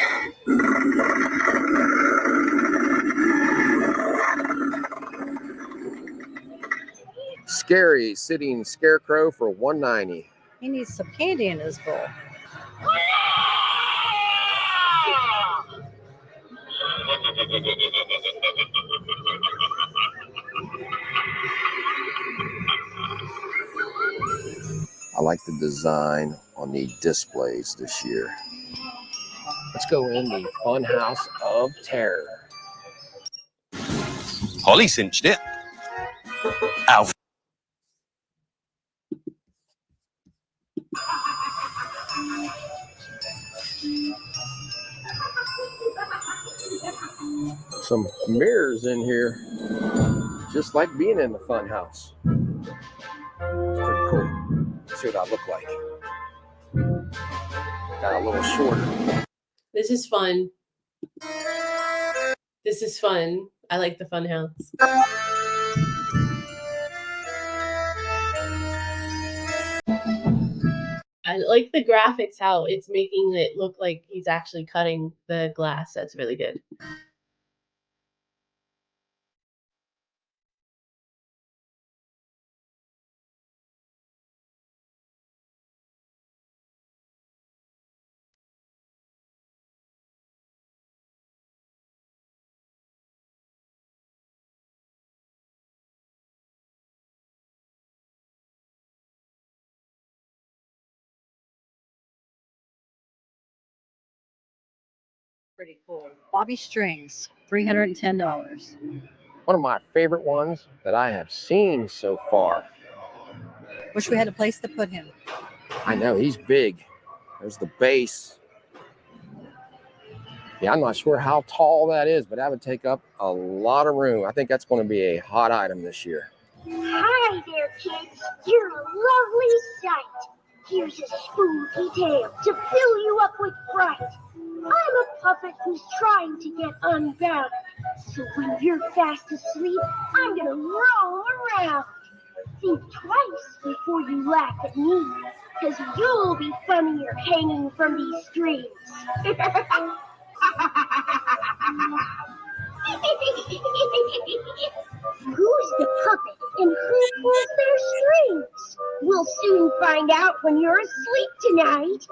Scary sitting scarecrow for $190. He needs some candy in his bowl. I like the design on the displays this year. Let's go in the Funhouse of Terror. Holly cinched it. Alf. Some mirrors in here, just like being in the Funhouse. It's pretty cool. Let's see what I look like. Got a little shorter. This is fun. This is fun. I like the fun house. I like the graphics, how it's making it look like he's actually cutting the glass. That's really good. Pretty cool. Bobby Strings, $310. One of my favorite ones that I have seen so far. Wish we had a place to put him. I know, he's big. There's the base. Yeah, I'm not sure how tall that is, but that would take up a lot of room. I think that's going to be a hot item this year. Hi there, kids. You're a lovely sight. Here's a spooky tale to fill you up with fright. I'm a puppet who's trying to get unbound. So when you're fast asleep, I'm gonna roll around. Think twice before you laugh at me, 'cause you'll be funnier hanging from these strings. Who's the puppet and who pulls their strings? We'll soon find out when you're asleep tonight.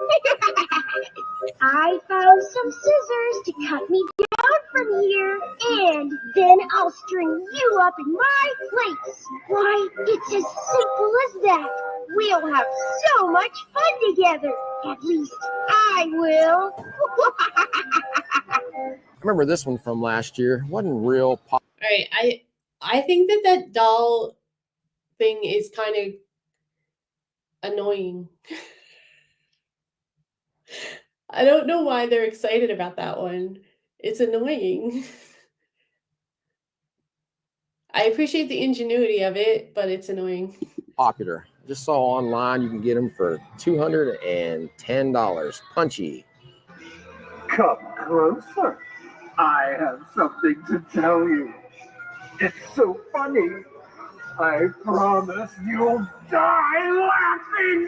I found some scissors to cut me down from here, and then I'll string you up in my place. Why, it's as simple as that. We'll have so much fun together. At least I will. I remember this one from last year. Wasn't real pop. All right, I think that doll thing is kind of annoying. I don't know why they're excited about that one. It's annoying. I appreciate the ingenuity of it, but it's annoying. Popular. Just saw online you can get them for $210. Punchy. Come closer. I have something to tell you. It's so funny. I promise you'll die laughing.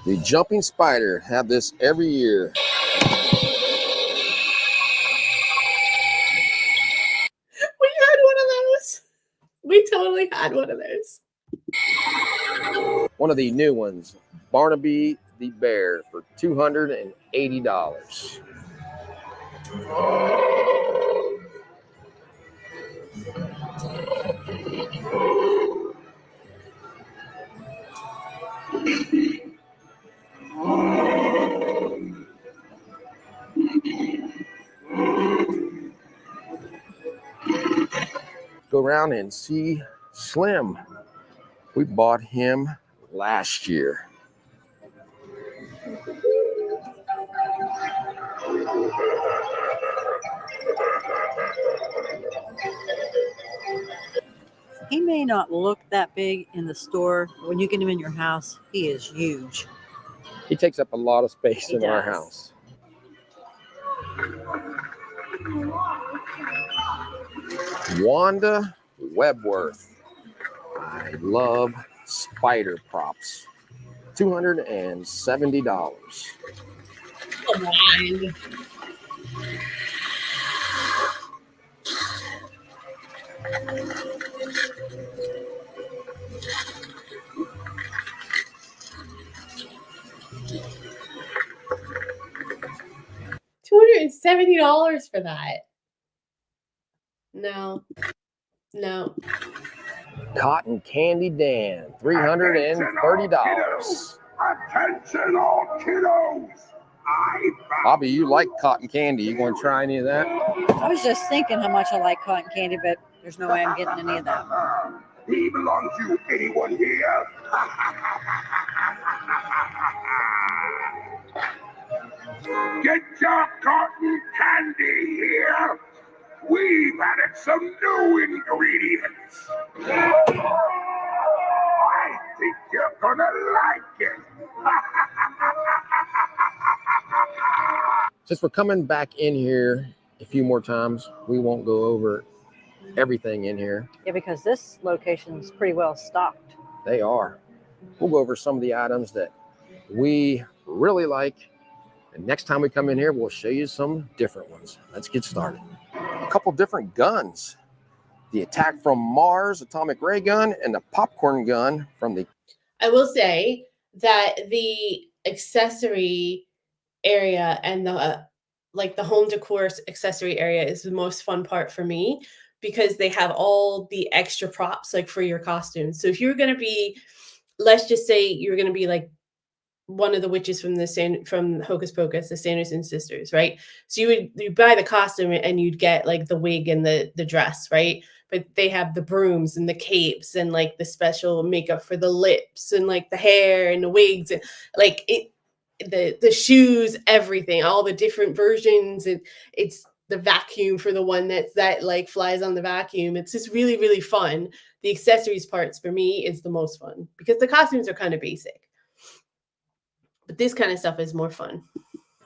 The jumping spider. Have this every year. We had one of those. We totally had one of those. One of the new ones. Barnaby the bear for $280. Go around and see Slim. We bought him last year. He may not look that big in the store. When you get him in your house, he is huge. He takes up a lot of space He in our does. house. Wanda Webworth. I love spider props. $270. Come on. $270 for that. No. Cotton Candy Dan, $330. Attention all kiddos! Bobby, you like cotton candy. You want to try any of that? I was just thinking how much I like cotton candy, but there's no way I'm getting any of that. He belongs to anyone here? Get your cotton candy here! We've added some new ingredients. I think you're gonna like it. Since we're coming back in here a few more times, we won't go over everything in here. Yeah, because this location's pretty well stocked. They are. We'll go over some of the items that we really like. And next time we come in here, we'll show you some different ones. Let's get started. A couple different guns. The Attack from Mars atomic ray gun and the popcorn gun from the... I will say that the accessory area and the home decor accessory area is the most fun part for me, because they have all the extra props like for your costumes. So if you're going to be, let's just say you're going to be like one of the witches from Hocus Pocus, the Sanderson sisters, right? So you buy the costume and you'd get like the wig and the dress, right? But they have the brooms and the capes and like the special makeup for the lips and like the hair and the wigs and like the shoes, everything, all the different versions. And it's the vacuum for the one that like flies on the vacuum. It's just really, really fun. The accessories parts for me is the most fun because the costumes are kind of basic. But this kind of stuff is more fun.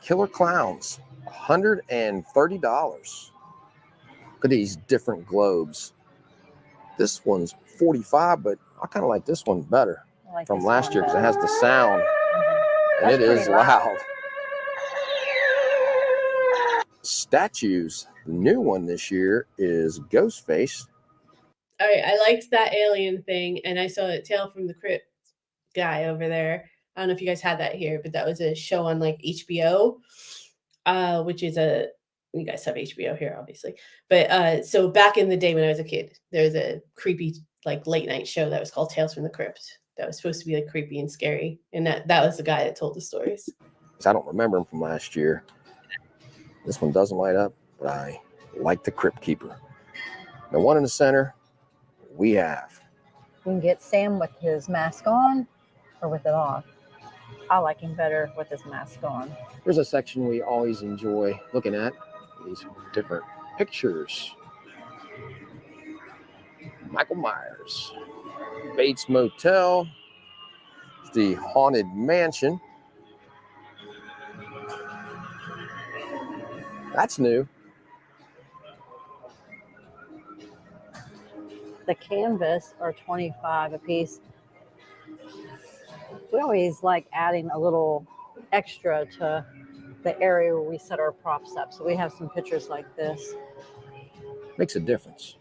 Killer Clowns, $130. Look at these different globes. This one's $45, but I kind of like this one better from last year because it has the sound and it is loud. Statues, the new one this year is Ghostface. All right, I liked that alien thing, and I saw a Tale from the Crypt guy over there. I don't know if you guys had that here, but that was a show on like HBO, which is you guys have HBO here, obviously. But so back in the day when I was a kid, there was a creepy like late night show that was called Tales from the Crypt. That was supposed to be like creepy and scary, and that was the guy that told the stories. I don't remember him from last year. This one doesn't light up, but I like the Crypt Keeper. The one in the center, we have. We can get Sam with his mask on or with it off. I like him better with his mask on. There's a section we always enjoy looking at, these different pictures. Michael Myers, Bates Motel, the Haunted Mansion. That's new. The canvas are $25 a piece. We always like adding a little extra to the area where we set our props up. So we have some pictures like this. Makes a difference.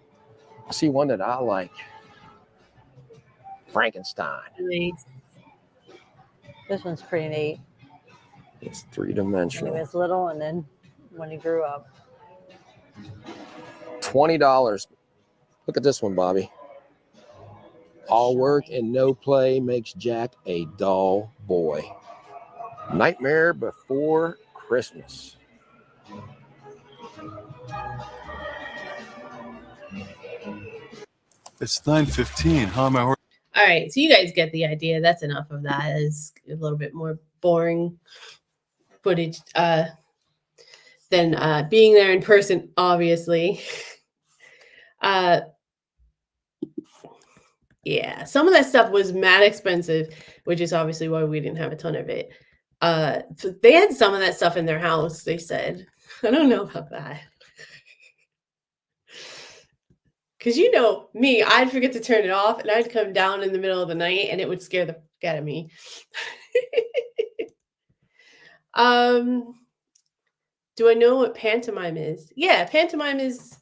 I see one that I like. Frankenstein. Nice. This one's pretty neat. It's When he three-dimensional. was little and then when he grew up. $20. Look at this one, Bobby. All work and no play makes Jack a dull boy. Nightmare Before Christmas. It's 9:15. How am I? All right, so you guys get the idea. That's enough of that. It's a little bit more boring footage than being there in person, obviously. Yeah, some of that stuff was mad expensive, which is obviously why we didn't have a ton of it. So they had some of that stuff in their house, they said. I don't know about that. Because you know me, I'd forget to turn it off and I'd come down in the middle of the night and it would scare the fuck out of me. Do I know what pantomime is? Yeah, pantomime is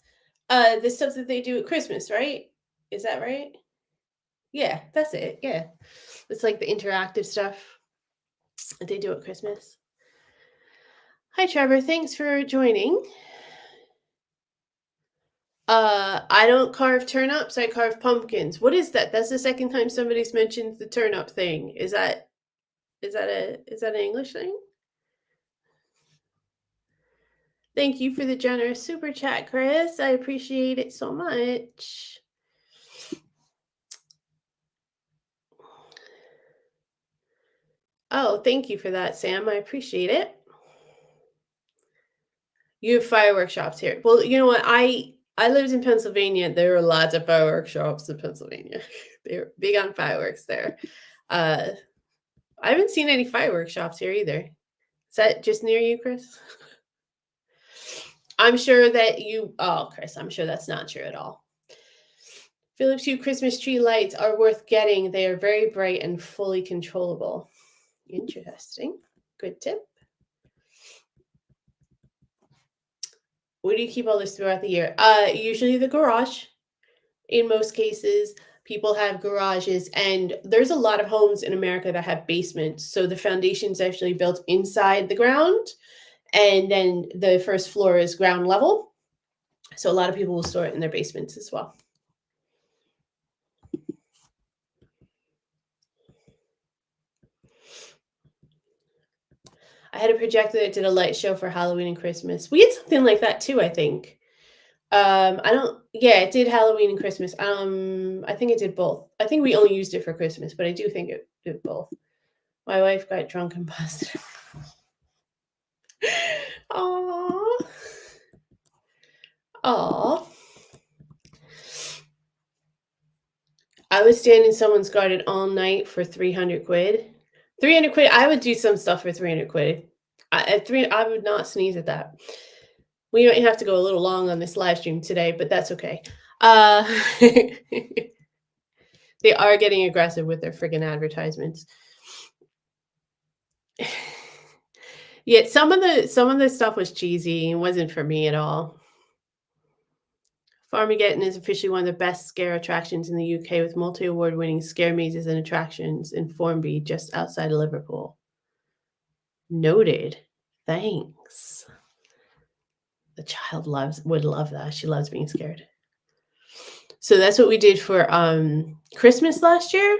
the stuff that they do at Christmas, right? Is that right? Yeah, that's it. Yeah. It's like the interactive stuff that they do at Christmas. Hi, Trevor. Thanks for joining. I don't carve turnips. I carve pumpkins. What is that? That's the second time somebody's mentioned the turnip thing. Is that an English thing? Thank you for the generous super chat, Chris. I appreciate it so much. Oh, thank you for that, Sam. I appreciate it. You have fireworks shops here. Well, you know what? I lived in Pennsylvania. There are lots of fireworks shops in Pennsylvania. They're big on fireworks there. I haven't seen any fireworks shops here either. Is that just near you, Chris? I'm sure that you... Oh, Chris, I'm sure that's not true at all. Philips Hue Christmas tree lights are worth getting. They are very bright and fully controllable. Interesting. Good tip. Where do you keep all this throughout the year? Usually the garage. In most cases, people have garages, and there's a lot of homes in America that have basements. So the foundation's actually built inside the ground, and then the first floor is ground level. So a lot of people will store it in their basements as well. I had a projector that did a light show for Halloween and Christmas. We had something like that too, I think. It did Halloween and Christmas. I think it did both. I think we only used it for Christmas, but I do think it did both. My wife got drunk and busted. Aww. Aww. I would stand in someone's garden all night for 300 quid. 300 quid. I would do some stuff for 300 quid. I would not sneeze at that. We might have to go a little long on this live stream today, but that's okay. They are getting aggressive with their friggin' advertisements. Yeah, some of the stuff was cheesy and wasn't for me at all. Farmageddon is officially one of the best scare attractions in the UK, with multi-award-winning scare mazes and attractions in Formby, just outside of Liverpool. Noted. Thanks. The child would love that. She loves being scared. So that's what we did for Christmas last year.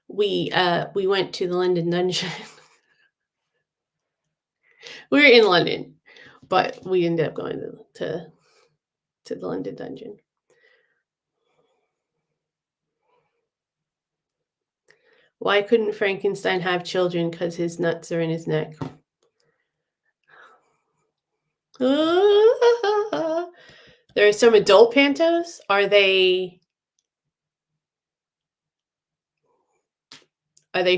We went to the London Dungeon. We were in London, but we ended up going to the London Dungeon. Why couldn't Frankenstein have children? Because his nuts are in his neck. There are some adult pantos. Are they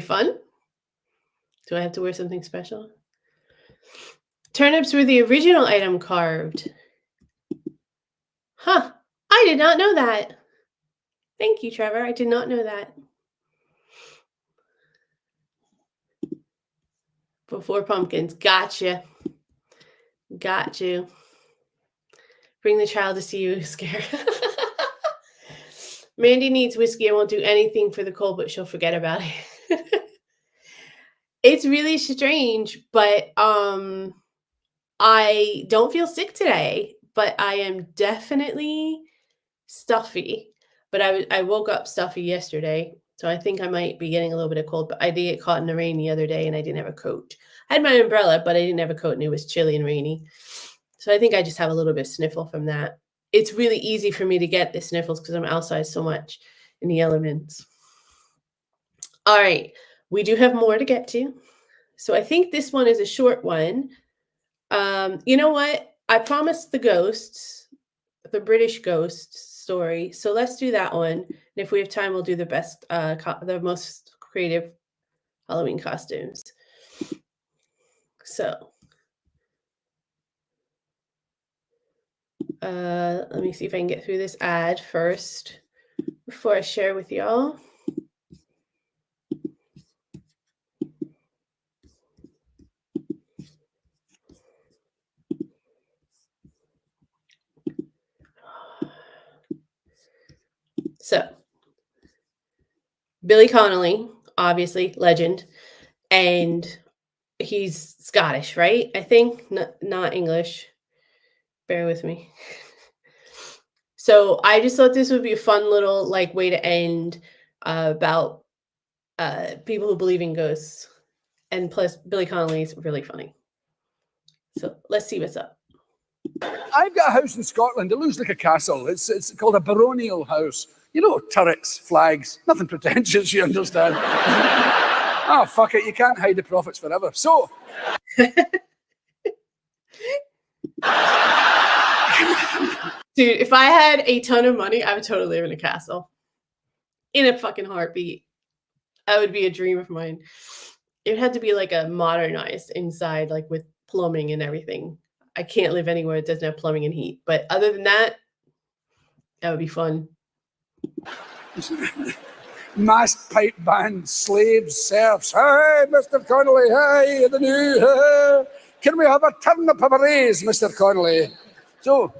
fun? Do I have to wear something special? Turnips were the original item carved. Huh. I did not know that. Thank you, Trevor. I did not know that. Before pumpkins. Gotcha. Got you. Bring the child to see you scare. Mandy needs whiskey. I won't do anything for the cold, but she'll forget about it. It's really strange, but I don't feel sick today, but I am definitely stuffy. But I woke up stuffy yesterday, so I think I might be getting a little bit of cold, but I did get caught in the rain the other day and I didn't have a coat. I had my umbrella, but I didn't have a coat and it was chilly and rainy. So I think I just have a little bit of sniffle from that. It's really easy for me to get the sniffles because I'm outside so much in the elements. All right, we do have more to get to. So I think this one is a short one. You know what? I promised the ghosts, the British ghosts, story. So let's do that one. And if we have time, we'll do the best, the most creative Halloween costumes. So, let me see if I can get through this ad first before I share with y'all. So, Billy Connelley, obviously legend, and he's Scottish, right? I think not English. Bear with me. So I just thought this would be a fun little like way to end about people who believe in ghosts, and plus Billy Connolly is really funny. So let's see what's up. I've got a house in Scotland. It looks like a castle. It's called a baronial house. You know, turrets, flags, nothing pretentious, you understand. Oh, fuck it, you can't hide the profits forever. So, dude, if I had a ton of money, I would totally live in a castle. In a fucking heartbeat. That would be a dream of mine. It would have to be like a modernized inside, like with plumbing and everything. I can't live anywhere that doesn't have plumbing and heat. But other than that, that would be fun. masked pipe band, slaves, serfs. Hey, Mr. Connolly, hey, the new, can we have a turnip of a raise, Mr. Connolly? So,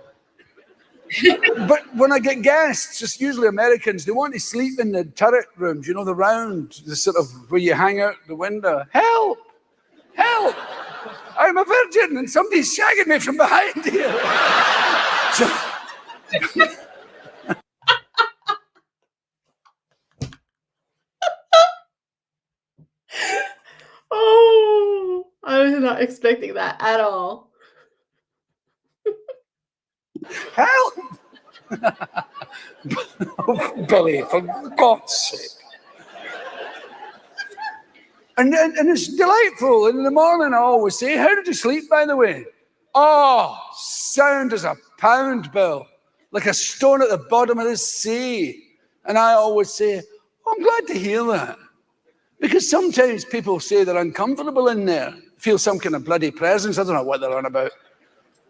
but when I get guests, just usually Americans, they want to sleep in the turret rooms, you know, the round, the sort of where you hang out the window. Help! Help! I'm a virgin and somebody's shagging me from behind here. So, Oh, I was not expecting that at all. help! Oh, Billy, for God's sake. And it's delightful. And in the morning, I always say, how did you sleep, by the way? Oh, sound as a pound, Bill. Like a stone at the bottom of the sea. And I always say, oh, I'm glad to hear that. Because sometimes people say they're uncomfortable in there, feel some kind of bloody presence. I don't know what they're on about.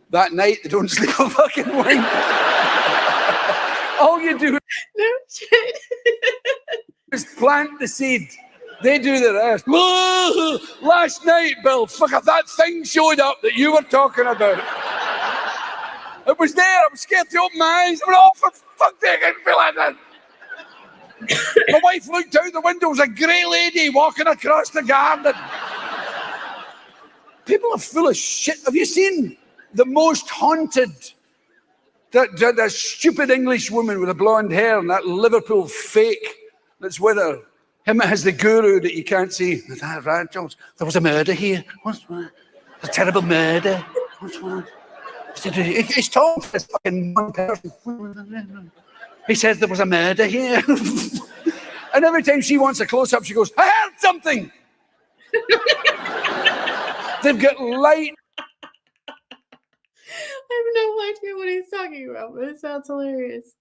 That night, they don't sleep a fucking wink. All you do is plant the seed. They do the rest. Last night, Bill, fuck, if that thing showed up that you were talking about. It was there. I was scared to open my eyes. I went, oh, for fuck's sake, I didn't feel anything. My wife looked out the window. There was a grey lady walking across the garden. People are full of shit. Have you seen the most haunted? That stupid English woman with the blonde hair and that Liverpool fake that's with her. Him that has the guru that you can't see. Is that right, Jones? There was a murder here. What's that? A terrible murder. What's that? He's talking to this fucking one person. He says there was a murder here. And every time she wants a close-up, she goes, I heard something. They've got light. I have no idea what he's talking about, but it sounds hilarious.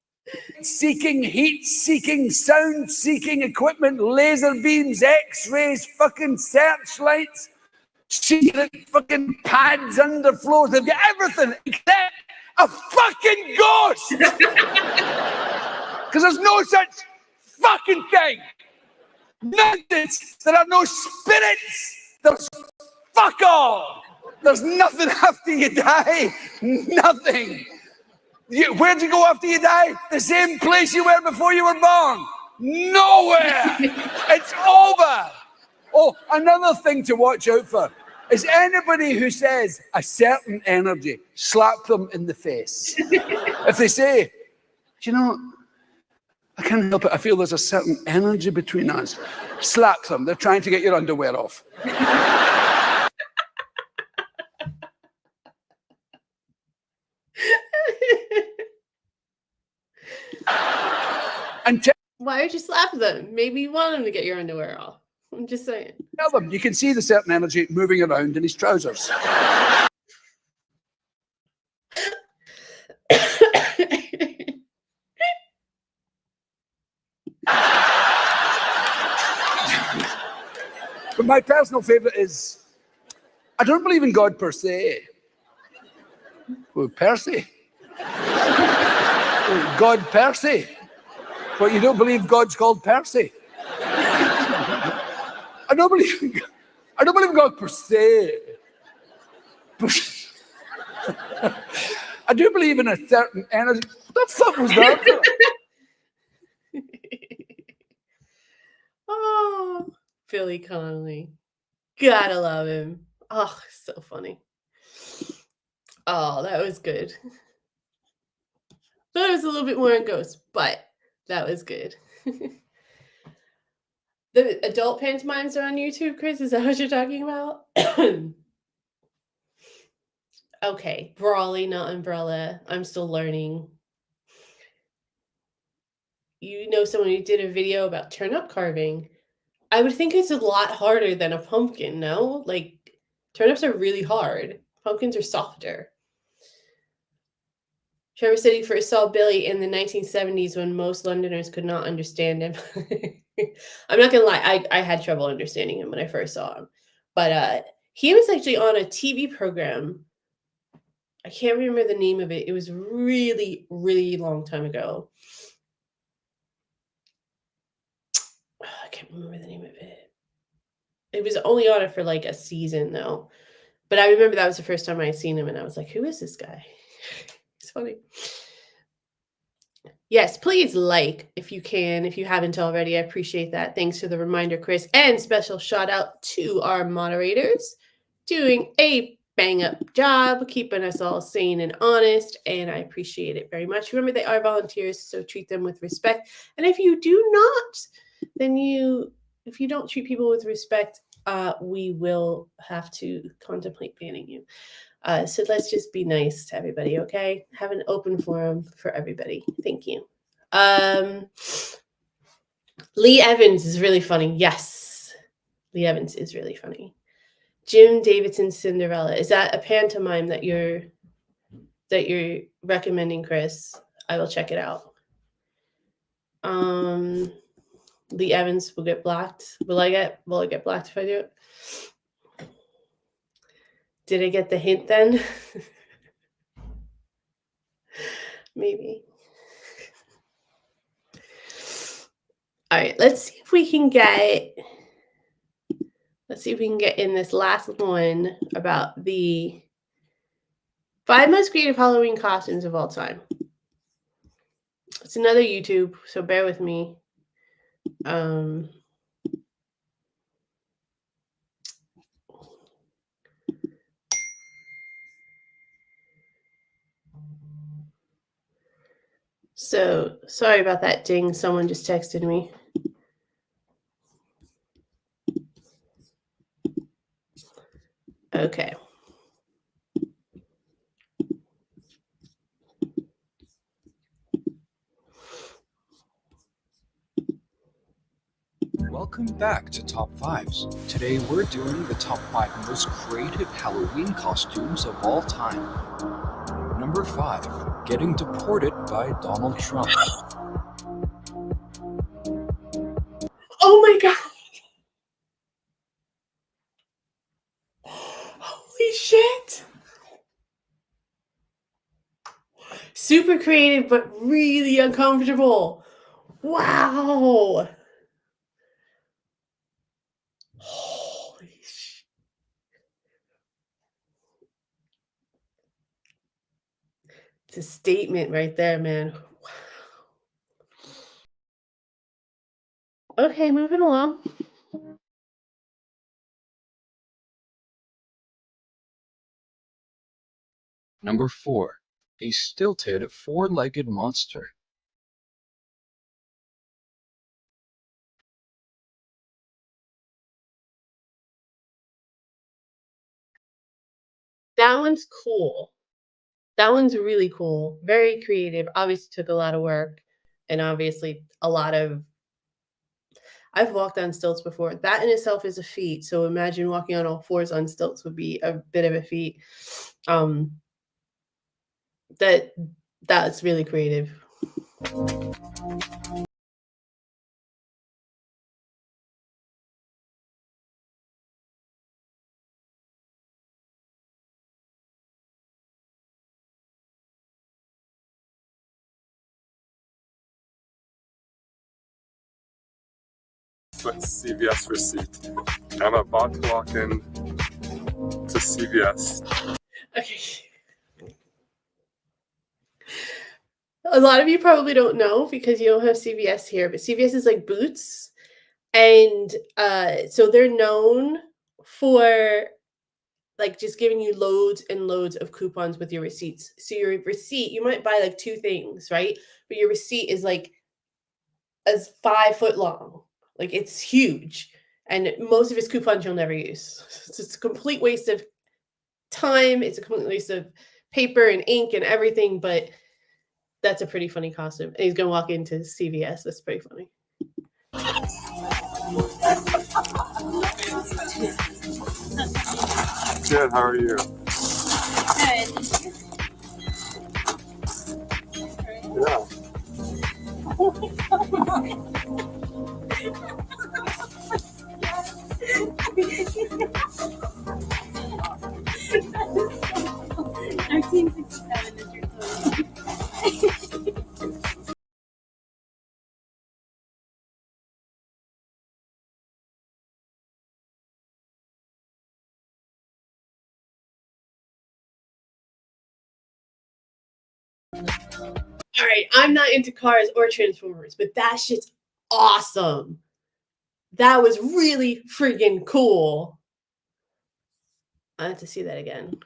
Seeking, heat-seeking, sound-seeking equipment, laser beams, X-rays, fucking searchlights, secret fucking pads under floors. They've got everything except a fucking ghost. Because there's no such fucking thing. Nonsense. There are no spirits. There's fuck all. There's nothing after you die. Nothing. Where'd you go after you die? The same place you were before you were born. Nowhere. It's over. Oh, another thing to watch out for is anybody who says a certain energy, slap them in the face. If they say, you know, I can't help it, I feel there's a certain energy between us, slap them. They're trying to get your underwear off. And why would you slap them? Maybe you want them to get your underwear off. I'm just saying. Tell them you can see the certain energy moving around in his trousers. But my personal favorite is, I don't believe in God per se. Well, Percy. God Percy. But you don't believe God's called Percy. I don't believe in God per se. I do believe in a certain energy. What the fuck was that? Oh, Billy Connelley. Gotta love him. Oh, so funny. Oh, that was good. Thought it was a little bit more on Ghost, but that was good. The adult pantomimes are on YouTube, Chris? Is that what you're talking about? Okay, Brawly, not Umbrella. I'm still learning. You know someone who did a video about turnip carving. I would think it's a lot harder than a pumpkin, no? Like, turnips are really hard. Pumpkins are softer. Trevor said he first saw Billy in the 1970s when most Londoners could not understand him. I'm not gonna lie, I had trouble understanding him when I first saw him. But he was actually on a TV program. I can't remember the name of it. It was really, really long time ago. I can't remember the name of it. It was only on it for like a season though. But I remember that was the first time I had seen him and I was like, who is this guy? It's funny. Yes, please like if you can, if you haven't already. I appreciate that. Thanks for the reminder, Chris. And special shout out to our moderators doing a bang up job, keeping us all sane and honest. And I appreciate it very much. Remember, they are volunteers, so treat them with respect. And if you do not, then if you don't treat people with respect, we will have to contemplate banning you. So let's just be nice to everybody, okay? Have an open forum for everybody. Thank you. Lee Evans is really funny. Yes, Lee Evans is really funny. Jim Davidson's Cinderella. Is that a pantomime that you're recommending, Chris? I will check it out. Lee Evans will get blocked. Will I get blocked if I do it? Did I get the hint then? Maybe. All right, let's see if we can get in this last one about the 5 most creative Halloween costumes of all time. It's another YouTube, so bear with me. So sorry about that ding. Someone just texted me. Okay. Welcome back to Top 5s. Today we're doing the top 5 most creative Halloween costumes of all time. Number 5, getting deported by Donald Trump. Oh my God. Holy shit. Super creative, but really uncomfortable. Wow. Holy shit. It's a statement right there, man. Wow. Okay, moving along. Number 4, a stilted 4-legged monster. That one's cool. That one's really cool. Very creative. Obviously took a lot of work and obviously a lot of I've walked on stilts before. That in itself is a feat. So imagine walking on all fours on stilts would be a bit of a feat. That's really creative. with CVS receipt. I'm about to walk in to CVS. Okay. A lot of you probably don't know because you don't have CVS here, but CVS is like Boots. And so they're known for like just giving you loads and loads of coupons with your receipts. So your receipt, you might buy like 2 things, right? But your receipt is like as 5 foot long. Like it's huge. And most of his coupons you'll never use. So it's a complete waste of time. It's a complete waste of paper and ink and everything, but that's a pretty funny costume. And he's gonna walk into CVS. That's pretty funny. Good, how are you? Yeah. All right, I'm not into cars or Transformers, but that shit's awesome. That was really freaking cool. I have to see that again.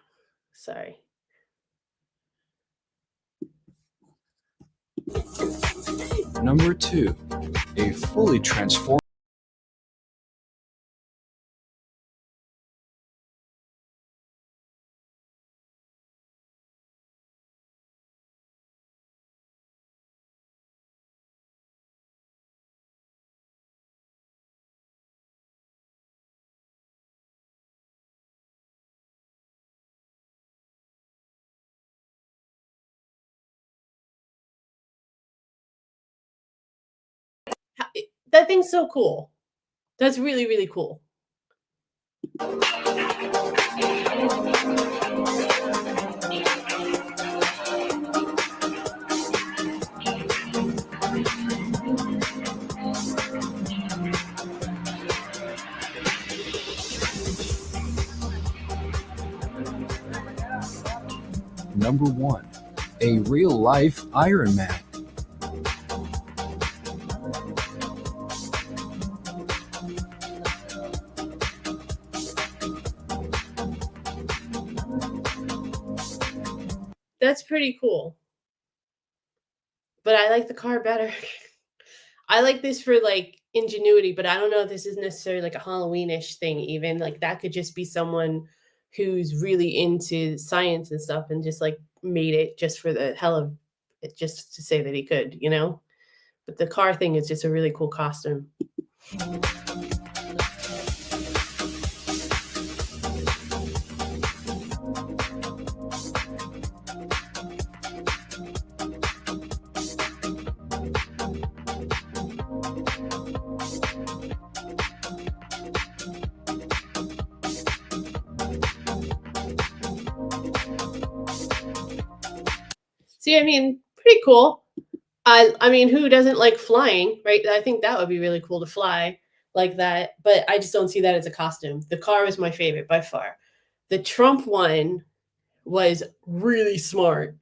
Sorry. Number 2. A fully transformed. That thing's so cool. That's really, really cool. Number 1. A real-life Iron Man. That's pretty cool. But I like the car better. I like this for like ingenuity, but I don't know if this is necessarily like a Halloweenish thing even. Like that could just be someone who's really into science and stuff and just like made it just for the hell of it, just to say that he could, you know? But the car thing is just a really cool costume. See, I mean, pretty cool. I mean, who doesn't like flying, right? I think that would be really cool to fly like that, but I just don't see that as a costume. The car was my favorite by far. The Trump one was really smart.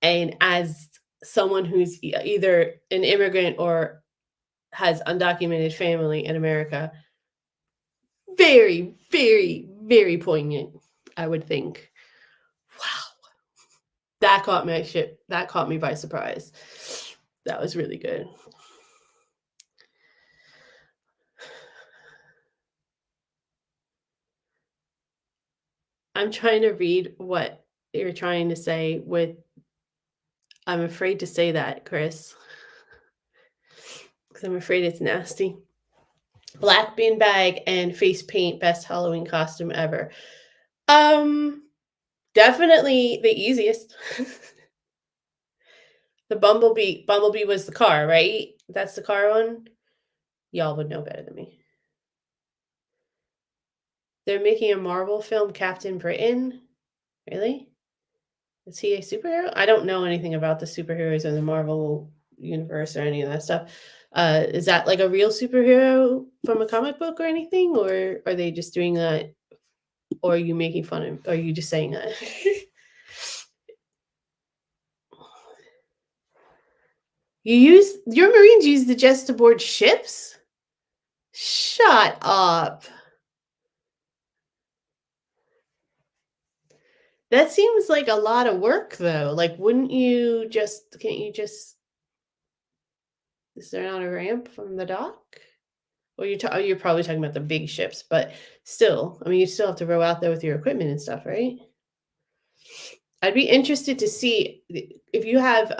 And as someone who's either an immigrant or has undocumented family in America, very, very, very poignant, I would think. Wow. That caught me by surprise. That was really good. I'm trying to read what you're trying to say with I'm afraid to say that, Chris. Because I'm afraid it's nasty. Black beanbag and face paint, best Halloween costume ever. Definitely the easiest. The Bumblebee was the car, right? That's the car one? Y'all would know better than me. They're making a Marvel film, Captain Britain. Really? Is he a superhero? I don't know anything about the superheroes in the Marvel universe or any of that stuff. Is that like a real superhero from a comic book or anything, or are they just doing that, or are you making fun of, or are you just saying that? Your Marines use the jets to board ships? Shut up. That seems like a lot of work though. Like, can't you just, is there not a ramp from the dock? Well, you're probably talking about the big ships, but still, I mean, you still have to row out there with your equipment and stuff, right? I'd be interested to see if you have,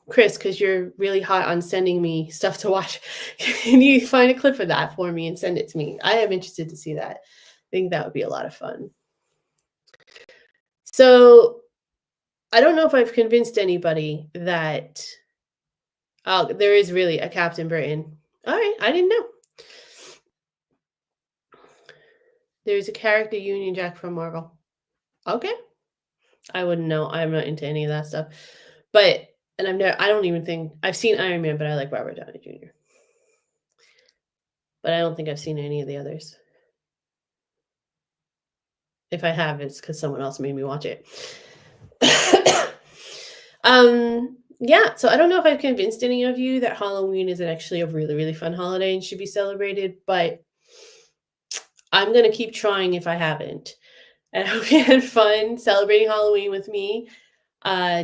Chris, because you're really hot on sending me stuff to watch. Can you find a clip of that for me and send it to me? I am interested to see that. I think that would be a lot of fun. So I don't know if I've convinced anybody that, oh, there is really a Captain Britain. All right, I didn't know. There's a character Union Jack from Marvel. Okay. I wouldn't know. I'm not into any of that stuff. But, and I don't even think, I've seen Iron Man, but I like Robert Downey Jr. But I don't think I've seen any of the others. If I have, it's because someone else made me watch it. Yeah, so I don't know if I've convinced any of you that Halloween is actually a really, really fun holiday and should be celebrated, but I'm going to keep trying if I haven't. And I hope you had fun celebrating Halloween with me,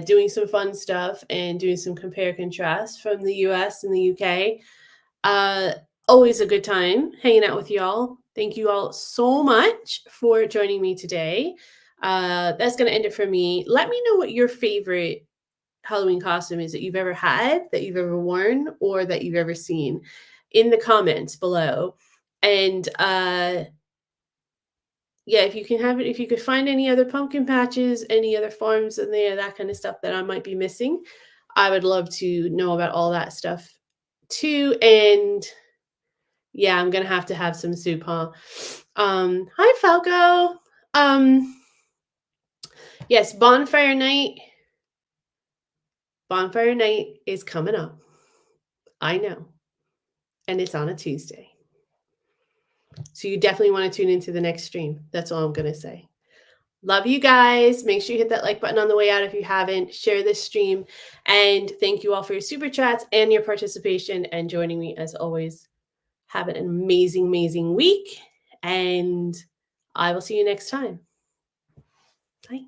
doing some fun stuff and doing some compare contrast from the US and the UK. Always a good time hanging out with y'all. Thank you all so much for joining me today. That's going to end it for me. Let me know what your favorite Halloween costume is that you've ever had, that you've ever worn, or that you've ever seen in the comments below. And yeah, if you can have it, if you could find any other pumpkin patches, any other farms in there, that kind of stuff that I might be missing, I would love to know about all that stuff too. And yeah, I'm gonna have to have some soup, huh? Hi Falco. Yes, bonfire night. Bonfire night is coming up. I know. And it's on a Tuesday. So you definitely want to tune into the next stream. That's all I'm going to say. Love you guys. Make sure you hit that like button on the way out if you haven't. Share this stream. And thank you all for your super chats and your participation and joining me as always. Have an amazing, amazing week. And I will see you next time. Bye.